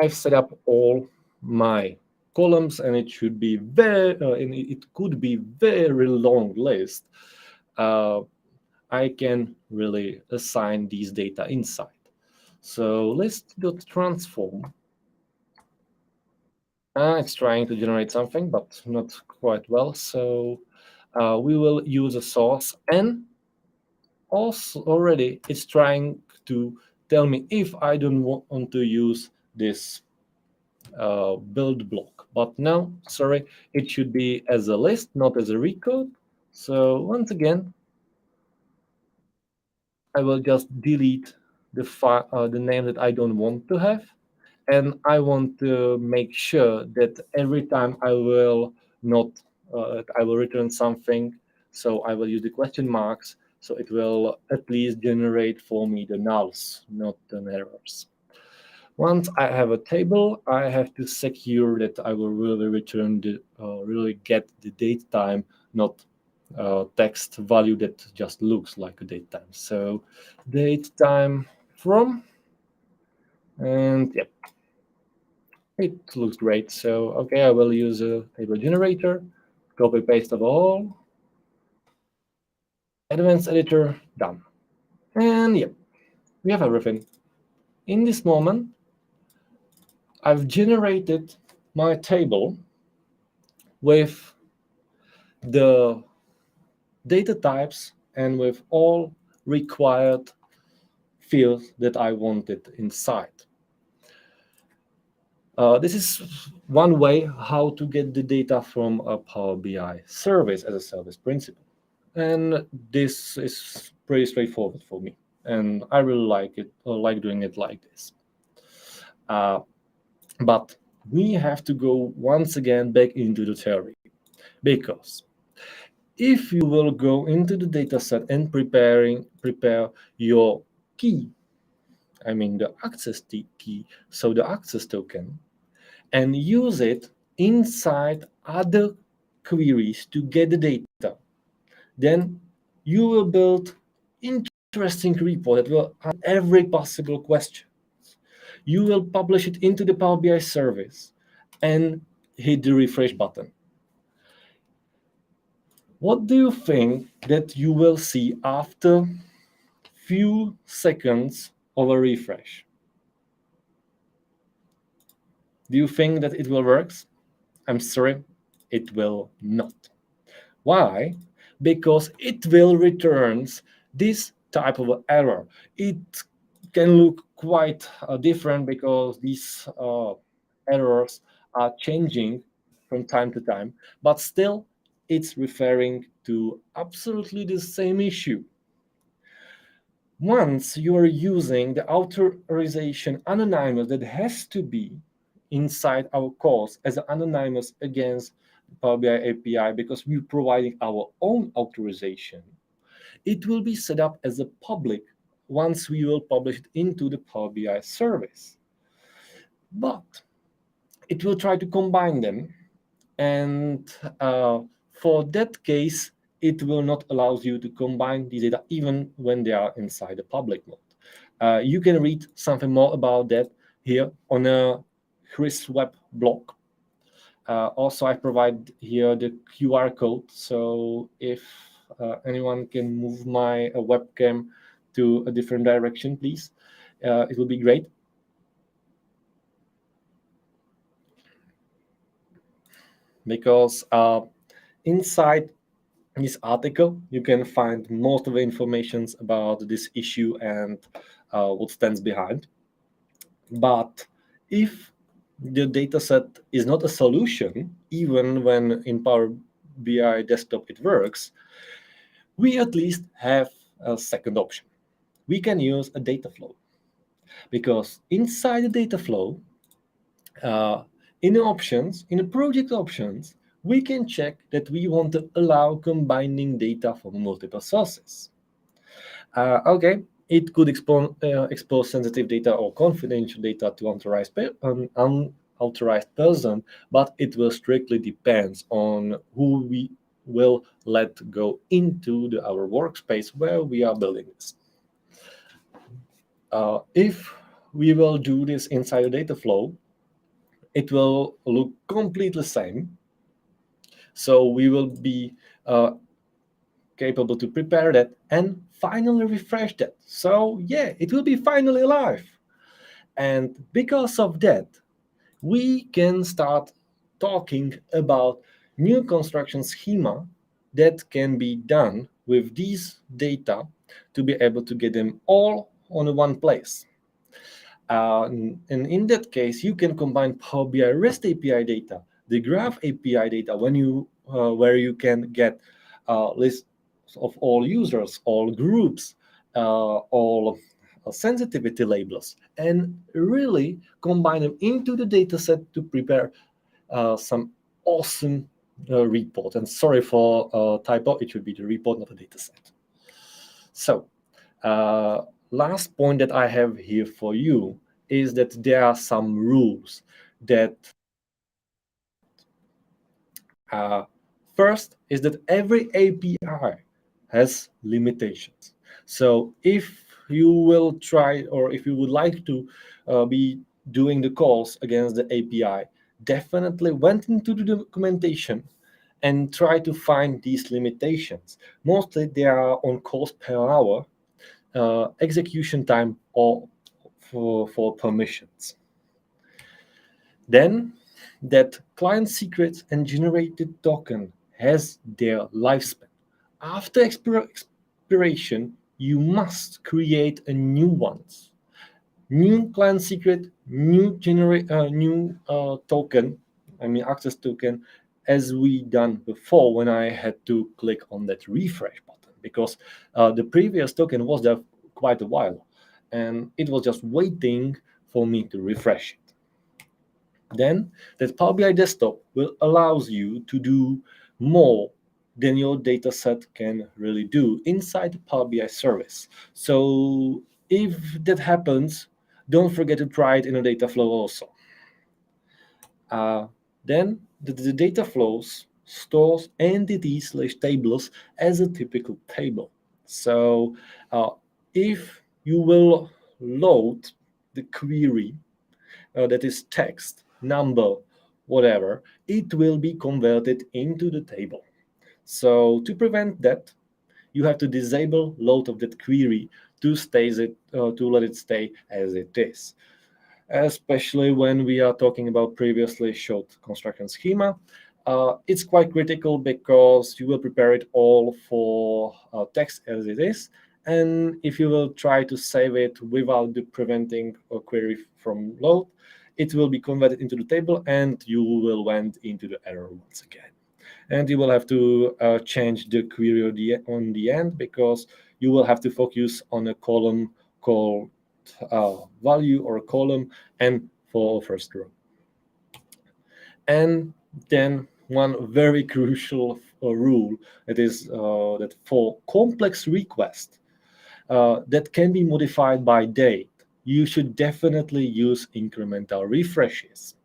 I've set up all my columns, and it should be it could be very long list, I can really assign these data inside. So list.transform. It's trying to generate something, but not quite well. So we will use a source, and also already it's trying to tell me if I don't want to use this build block. But no, sorry, it should be as a list, not as a record. So once again, I will just delete the name that I don't want to have, and I want to make sure that every time I will not I will return something, so I will use the question marks, so it will at least generate for me the nulls, not the errors. Once I have a table, I have to secure that I will really return really get the date time, not text value that just looks like a date time. So date time from, and yep, it looks great. So okay, I will use a table generator, copy paste of all, advanced editor, done. And yep, we have everything. In this moment, I've generated my table with the data types and with all required fields that I wanted inside. This is one way how to get the data from a Power BI service as a service principle. And this is pretty straightforward for me. And I really like it, like doing it like this. But we have to go once again back into the theory. Because if you will go into the dataset and prepare your key, I mean the access key, so the access token, and use it inside other queries to get the data, then you will build interesting report that will answer every possible question. You will publish it into the Power BI service and hit the refresh button. What do you think that you will see after few seconds of a refresh? Do you think that it will work? I'm sorry, it will not. Why? Because it will return this type of error. It can look quite different because these errors are changing from time to time, but still it's referring to absolutely the same issue. Once you are using the authorization anonymous that has to be inside our course as an anonymous against Power BI API because we're providing our own authorization, it will be set up as a public once we will publish it into the Power BI service. But it will try to combine them, and for that case, it will not allow you to combine the data even when they are inside the public mode. You can read something more about that here on a Chris Webb blog. Also, I provide here the QR code, so if anyone can move my webcam to a different direction, please, it will be great. Because inside this article, you can find most of the information about this issue and what stands behind. But if the dataset is not a solution, even when in Power BI desktop it works, we at least have a second option. We can use a data flow. Because inside the data flow, in the options, in the project options, we can check that we want to allow combining data from multiple sources. Okay, it could expose sensitive data or confidential data to unauthorized person, but it will strictly depends on who we will let go into our workspace where we are building this. If we will do this inside the data flow, it will look completely same. So we will be capable to prepare that and finally refresh that. So yeah, it will be finally live. And because of that, we can start talking about new construction schema that can be done with these data to be able to get them all on one place. And in that case, you can combine Power BI REST API data, the Graph API data, where you can get lists of all users, all groups, all sensitivity labels, and really combine them into the dataset to prepare some awesome report. And sorry for typo, it should be the report, not a dataset. So last point that I have here for you is that there are some rules that first is that every API has limitations. So if you will try, or if you would like to be doing the calls against the API, definitely went into the documentation and try to find these limitations. Mostly they are on calls per hour, execution time, or for permissions. Then that client secrets and generated token has their lifespan. After operation, you must create a new one. New client secret, new token, access token, as we done before when I had to click on that refresh button, because the previous token was there quite a while and it was just waiting for me to refresh it. Then that Power BI desktop will allows you to do more than your data set can really do inside the Power BI service. So if that happens, don't forget to try it in a data flow also. Then the data flows stores entities/tables as a typical table. So if you will load the query that is text, number, whatever, it will be converted into the table. So to prevent that, you have to disable load of that query to let it stay as it is. Especially when we are talking about previously showed construction schema, it's quite critical because you will prepare it all for text as it is. And if you will try to save it without preventing a query from load, it will be converted into the table and you will went into the error once again. And you will have to change the query on the end, because you will have to focus on a column called value or column and for first row. And then one very crucial rule, that is that for complex requests that can be modified by date, you should definitely use incremental refreshes.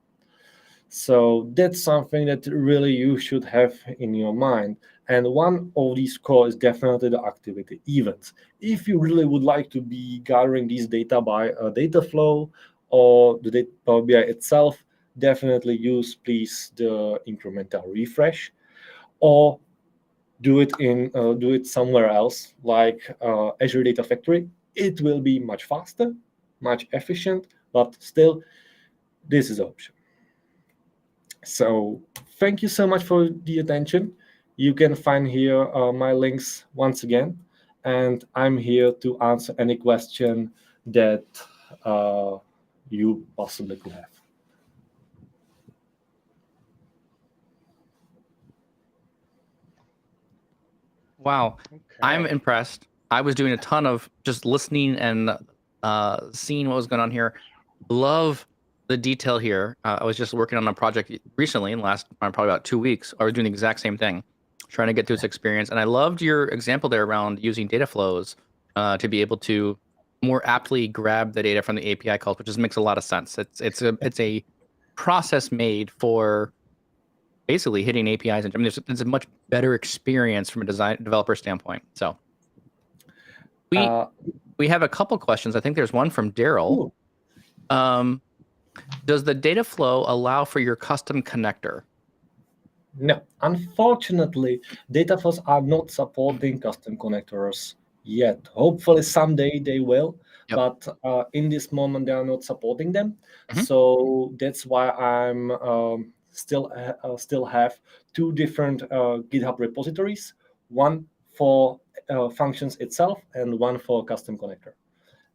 So that's something that really you should have in your mind. And one of these core is definitely the activity events. If you really would like to be gathering these data by a data flow or the Power BI itself, definitely use, please, the incremental refresh, or do it somewhere else, like Azure Data Factory. It will be much faster, much efficient, but still, this is an option. So thank you so much for the attention. You can find here my links once again, and I'm here to answer any question that you possibly could have. Wow, Okay. I'm impressed. I was doing a ton of just listening and seeing what was going on here. Love the detail here. I was just working on a project recently in the last probably about 2 weeks. I was doing the exact same thing, trying to get through this experience. And I loved your example there around using data flows to be able to more aptly grab the data from the API calls, which just makes a lot of sense. It's a process made for basically hitting APIs. And I mean, it's a much better experience from a developer standpoint. So we have a couple questions. I think there's one from Daryl. Does the data flow allow for your custom connector? No, unfortunately, data flows are not supporting custom connectors yet. Hopefully someday they will, but in this moment they are not supporting them. So that's why I'm still have two different GitHub repositories, one for functions itself and one for custom connector.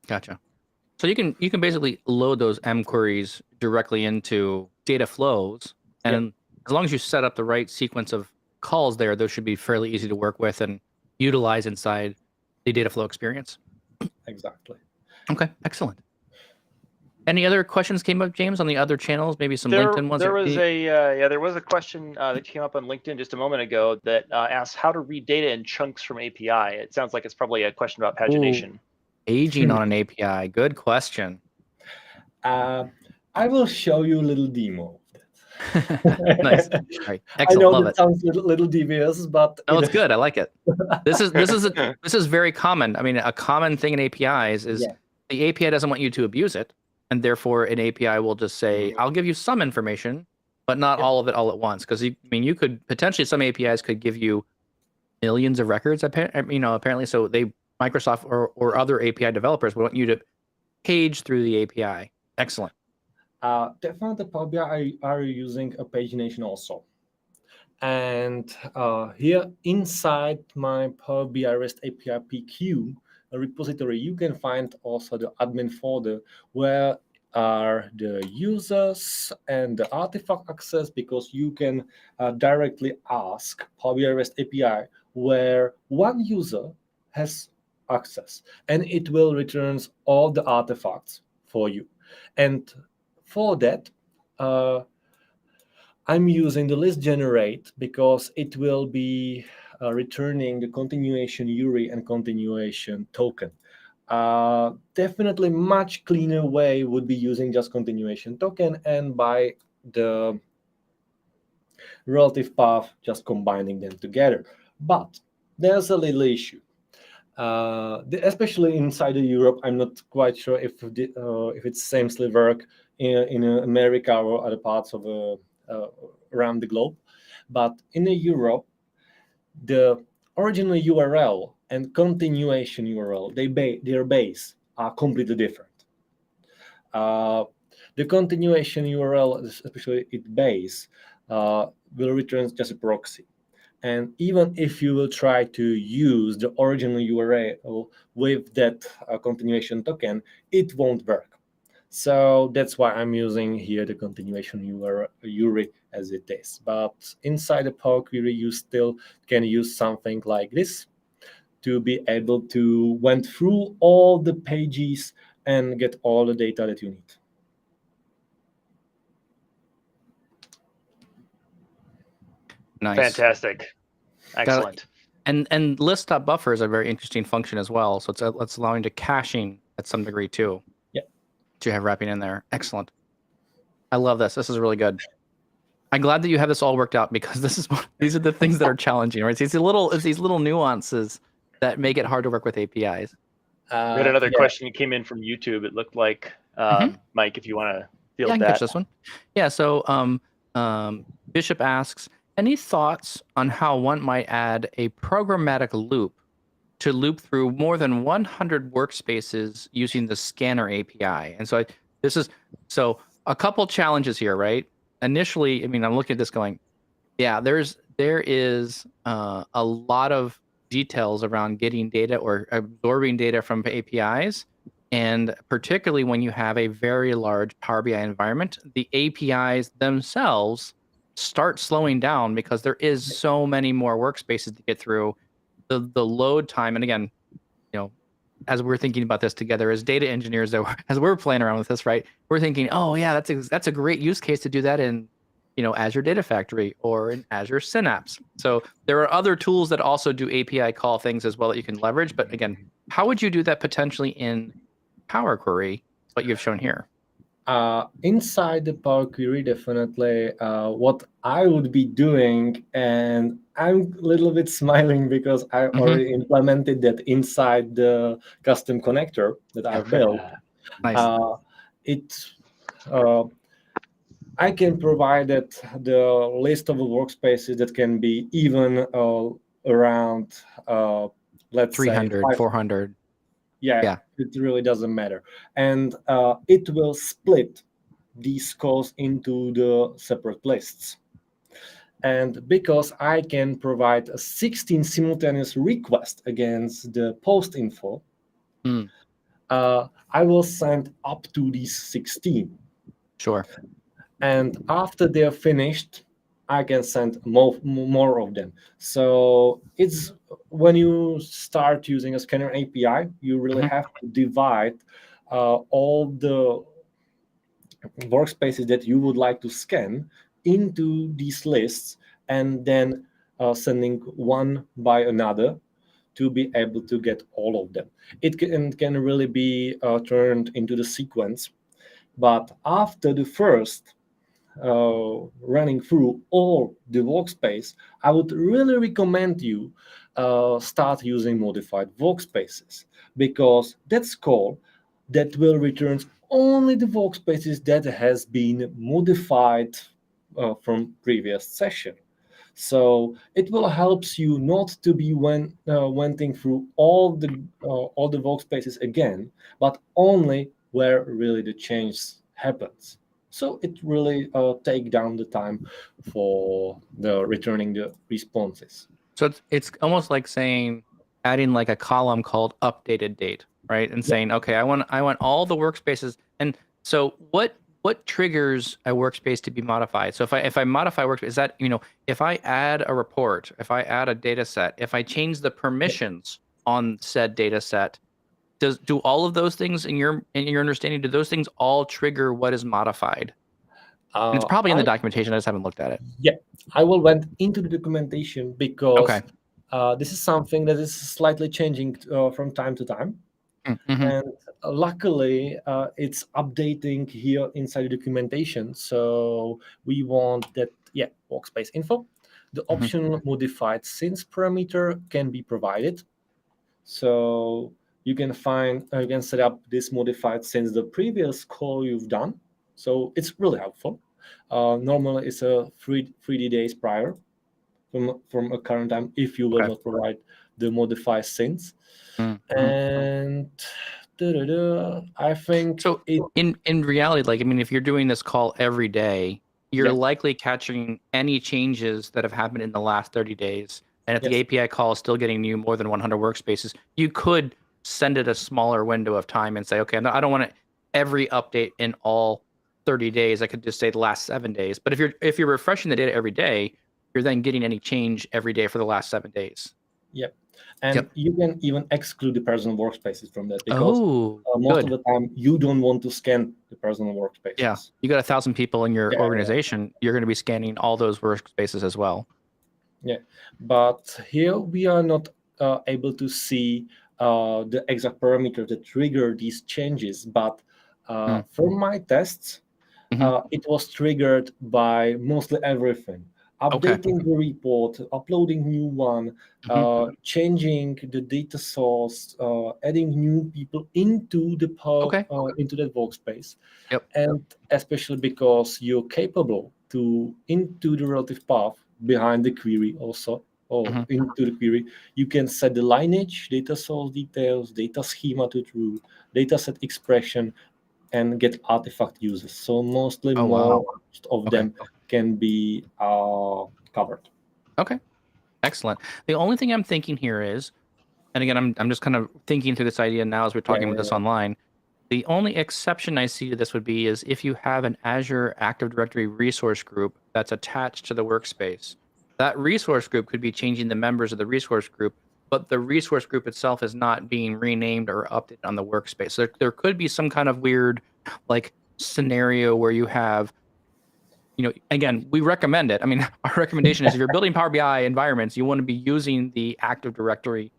Gotcha. So you can basically load those M queries directly into data flows, and as long as you set up the right sequence of calls there, those should be fairly easy to work with and utilize inside the data flow experience. Exactly. Okay, excellent. Any other questions came up, James, on the other channels? Maybe some LinkedIn ones. There was a question that came up on LinkedIn just a moment ago that asked how to read data in chunks from API. It sounds like it's probably a question about pagination. Ooh, aging on an API. Good question. I will show you a little demo. Nice. All right. Excellent. I know Love that it. sounds a little devious, but no, it's good. I like it. This is very common. I mean, a common thing in APIs is the API doesn't want you to abuse it, and therefore an API will just say, "I'll give you some information, but not all of it all at once." Because you could potentially, some APIs could give you millions of records. Apparently, so Microsoft or other API developers want you to page through the API. Excellent. Definitely Power BI are using a pagination also. And here inside my Power BI REST API PQ repository, you can find also the admin folder where are the users and the artifact access, because you can directly ask Power BI REST API where one user has access, and it will return all the artifacts for you. And for that, I'm using the list generate because it will be returning the continuation URI and continuation token. Definitely much cleaner way would be using just continuation token, and by the relative path, just combining them together. But there's a little issue. Especially inside of Europe, I'm not quite sure if it's same work in America or other parts of around the globe. But in Europe, the original URL and continuation URL, their base are completely different. The continuation URL, especially its base, will return just a proxy. And even if you will try to use the original URL with that continuation token, it won't work. So that's why I'm using here the continuation URI as it is. But inside the Power Query, you still can use something like this to be able to went through all the pages and get all the data that you need. Nice. Fantastic. Excellent. And list.buffer is a very interesting function as well. So it's allowing to caching at some degree too. Yeah. To have wrapping in there. Excellent. I love this. This is really good. I'm glad that you have this all worked out, because these are the things that are challenging, right? It's these little nuances that make it hard to work with APIs. We had another question that came in from YouTube. It looked like Mike, if you want to field I can that. catch this one. Yeah. So Bishop asks, any thoughts on how one might add a programmatic loop to loop through more than 100 workspaces using the scanner API? And so so a couple challenges here, right? Initially, I mean, I'm looking at this going, yeah, there is a lot of details around getting data or absorbing data from APIs. And particularly when you have a very large Power BI environment, the APIs themselves start slowing down because there is so many more workspaces to get through. The load time, and again, as we're thinking about this together as data engineers, as we're playing around with this, right, we're thinking, oh yeah, that's a great use case to do that in Azure Data Factory or in Azure Synapse. So there are other tools that also do API call things as well that you can leverage. But again, how would you do that potentially in Power Query, what you've shown here? Inside the Power Query, definitely what I would be doing, and I'm a little bit smiling because I already implemented that inside the custom connector that I've built. Nice. I can provide that the list of workspaces that can be even around, let's 300, say 400. Yeah, it really doesn't matter. And it will split these scores into the separate lists. And because I can provide a 16 simultaneous requests against the post info, I will send up to these 16. Sure. And after they're finished, I can send more of them. So it's when you start using a scanner API, you really have to divide all the workspaces that you would like to scan into these lists, and then sending one by another to be able to get all of them. It can really be turned into the sequence. But after the first running through all the workspace, I would really recommend you start using modified workspaces, because that's called that will return only the workspaces that has been modified from previous session. So it will helps you not to be wending through all the workspaces again, but only where really the change happens. So it really take down the time for the returning the responses. So it's almost like saying adding like a column called updated date, right? And saying, okay, I want all the workspaces. And so what triggers a workspace to be modified? So if I modify workspace, is that, if I add a report, if I add a data set, if I change the permissions on said data set, do all of those things in your understanding, do those things all trigger what is modified? And it's probably in the documentation. I just haven't looked at it. Yeah, I will went into the documentation because Okay. this is something that is slightly changing from time to time. Mm-hmm. And luckily, it's updating here inside the documentation. So we want that, workspace info. The option modified since parameter can be provided. So you can set up this modified since the previous call you've done. So it's really helpful. Normally, it's a 3 days prior from a current time if you will not provide the modified since. And I think so. In reality, like, I mean, if you're doing this call every day, you're likely catching any changes that have happened in the last 30 days. And if the API call is still getting you more than 100 workspaces, you could send it a smaller window of time and say, okay, I don't want it every update in all 30 days. I could just say the last 7 days. But if you're refreshing the data every day, you're then getting any change every day for the last 7 days. Yep. And you can even exclude the personal workspaces from that because most of the time you don't want to scan the personal workspaces. Yeah, you got 1,000 people in your organization. You're going to be scanning all those workspaces as well. Yeah, but here we are not able to see the exact parameters that trigger these changes. But from my tests, it was triggered by mostly everything. Updating the report, uploading new one, changing the data source, adding new people into the into that workspace, and especially because you're capable to into the relative path behind the query also, or into the query, you can set the lineage, data source details, data schema to true, data set expression, and get artifact users. So mostly most of them can be covered. Okay, excellent. The only thing I'm thinking here is, and again, I'm just kind of thinking through this idea now as we're talking about this online. The only exception I see to this would be is if you have an Azure Active Directory resource group that's attached to the workspace. That resource group could be changing the members of the resource group, but the resource group itself is not being renamed or updated on the workspace. So there could be some kind of weird like scenario where you have, again, we recommend it. I mean, our recommendation is if you're building Power BI environments, you want to be using the Active Directory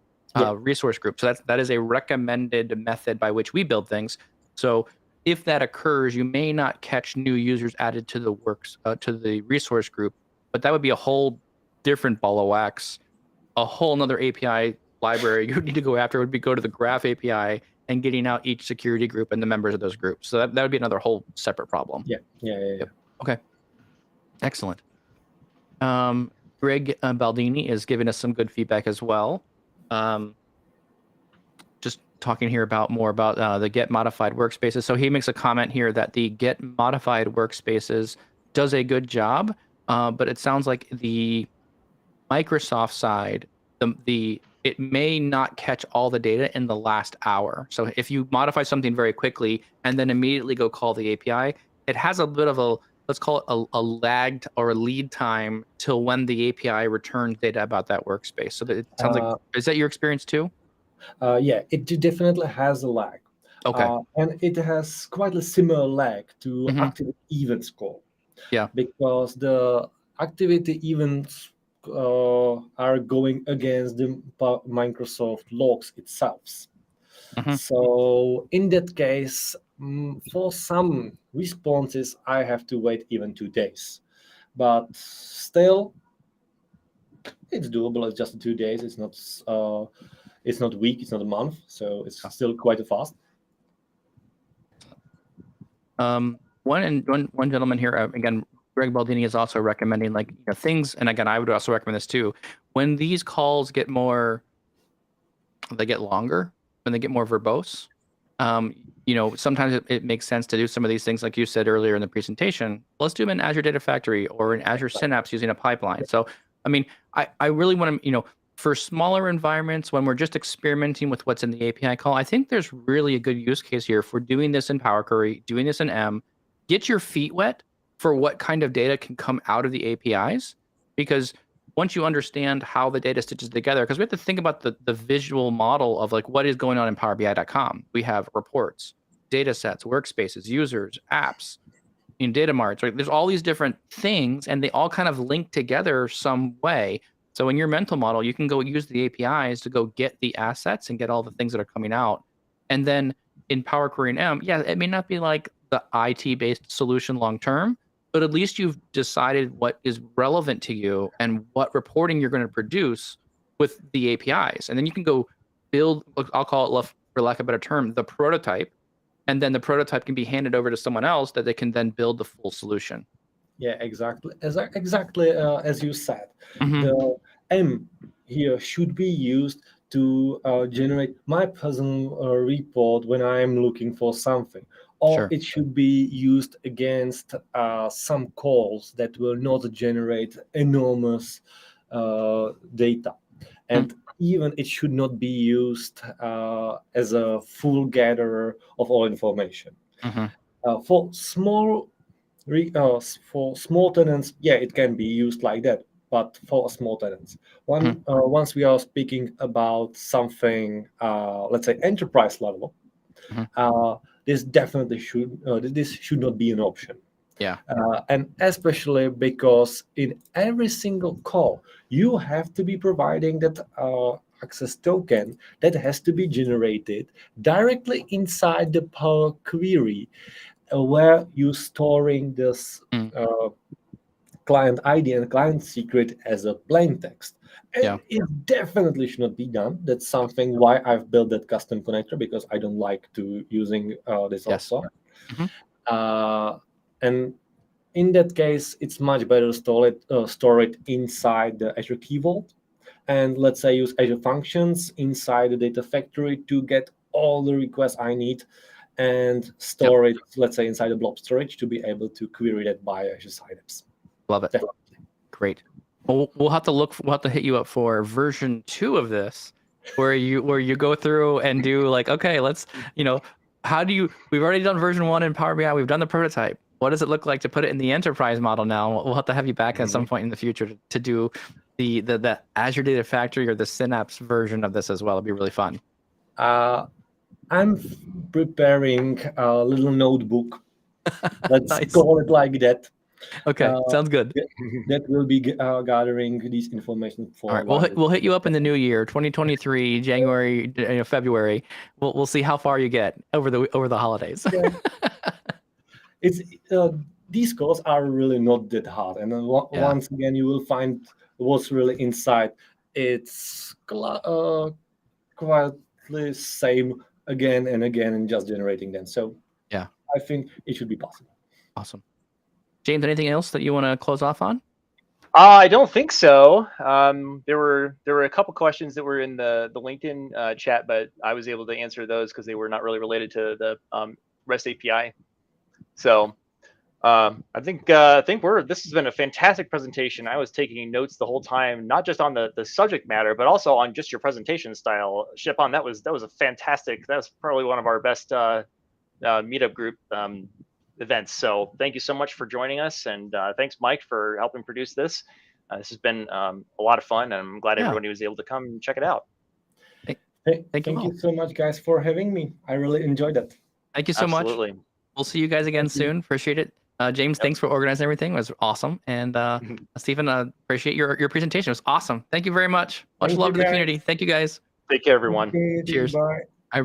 resource group. So that is a recommended method by which we build things. So if that occurs, you may not catch new users added to the to the resource group, but that would be a whole different ball of wax. A whole nother API library you need to go after would be go to the Graph API and getting out each security group and the members of those groups. So that would be another whole separate problem. Yeah. Okay. Excellent. Greg Baldini is giving us some good feedback as well. Just talking here more about the get modified workspaces. So he makes a comment here that the get modified workspaces does a good job, but it sounds like the Microsoft side, it may not catch all the data in the last hour. So if you modify something very quickly and then immediately go call the API, it has a bit of a, let's call it a lagged or a lead time till when the API returns data about that workspace. So it sounds like, is that your experience too? Yeah, it definitely has a lag. Okay. And it has quite a similar lag to activity events call. Yeah. Because the activity events are going against the Microsoft logs itself. So in that case, for some responses, I have to wait even 2 days. But still, it's doable. It's just 2 days. It's not a week. It's not a month. So it's still quite fast. One gentleman here, again, Greg Baldini is also recommending things, and again, I would also recommend this too. When these calls get they get longer, when they get more verbose, sometimes it makes sense to do some of these things, like you said earlier in the presentation. Let's do them in Azure Data Factory or in Azure Synapse using a pipeline. So, I mean, I really want to, for smaller environments, when we're just experimenting with what's in the API call, I think there's really a good use case here for doing this in Power Query, doing this in M. Get your feet wet for what kind of data can come out of the APIs, because once you understand how the data stitches together, because we have to think about the visual model of like what is going on in PowerBI.com. We have reports, data sets, workspaces, users, apps, data marts, right? There's all these different things, and they all kind of link together some way. So in your mental model, you can go use the APIs to go get the assets and get all the things that are coming out. And then in Power Query and M, yeah, it may not be like the IT-based solution long-term, but at least you've decided what is relevant to you and what reporting you're going to produce with the APIs. And then you can go build, I'll call it, for lack of a better term, the prototype. And then the prototype can be handed over to someone else that they can then build the full solution. Yeah, exactly. As you said, the M here should be used to generate my personal report when I am looking for something. Or it should be used against some calls that will not generate enormous data. And even it should not be used as a full gatherer of all information. For small tenants, yeah, it can be used like that. But for small tenants, once we are speaking about something, let's say enterprise level, this definitely should not be an option. Yeah. And especially because in every single call, you have to be providing that access token that has to be generated directly inside the Power Query, where you're storing this client ID and client secret as a plain text. And it definitely should not be done. That's something why I've built that custom connector, because I don't like to using this also. And in that case, it's much better to store it inside the Azure Key Vault. And let's say use Azure Functions inside the Data Factory to get all the requests I need, and store it, let's say, inside the blob storage to be able to query that by Azure Synapse. Love it. Definitely. Great. Well, we'll have to hit you up for version 2 of this, where you go through and do like, okay, let's, we've already done version 1 in Power BI, we've done the prototype. What does it look like to put it in the enterprise model now? We'll have to have you back at some point in the future to do the Azure Data Factory or the Synapse version of this as well. It'd be really fun. I'm preparing a little notebook. Let's call it like that. Okay, sounds good. That will be gathering this information for. All right, we'll hit you up in the new year, 2023, January, February. We'll see how far you get over the holidays. It's these calls are really not that hard, and then once again you will find what's really inside. It's quite the same again and again, and just generating them. So yeah, I think it should be possible. Awesome. James, anything else that you want to close off on? I don't think so. There were a couple questions that were in the LinkedIn chat, but I was able to answer those because they were not really related to the REST API. So I think this has been a fantastic presentation. I was taking notes the whole time, not just on the subject matter, but also on just your presentation style. Stepan, that was a fantastic. That's probably one of our best meetup group events. So thank you so much for joining us, and thanks, Mike, for helping produce this. This has been a lot of fun, and I'm glad everybody was able to come and check it out. Thank you so much, guys, for having me. I really enjoyed it. Thank you so much. We'll see you guys again soon. Appreciate it. James, thanks for organizing everything. It was awesome. And Stephen, appreciate your presentation. It was awesome. Thank you very much. Much love to the community. Thank you, guys. Take care, everyone. Okay, cheers. Bye. Bye.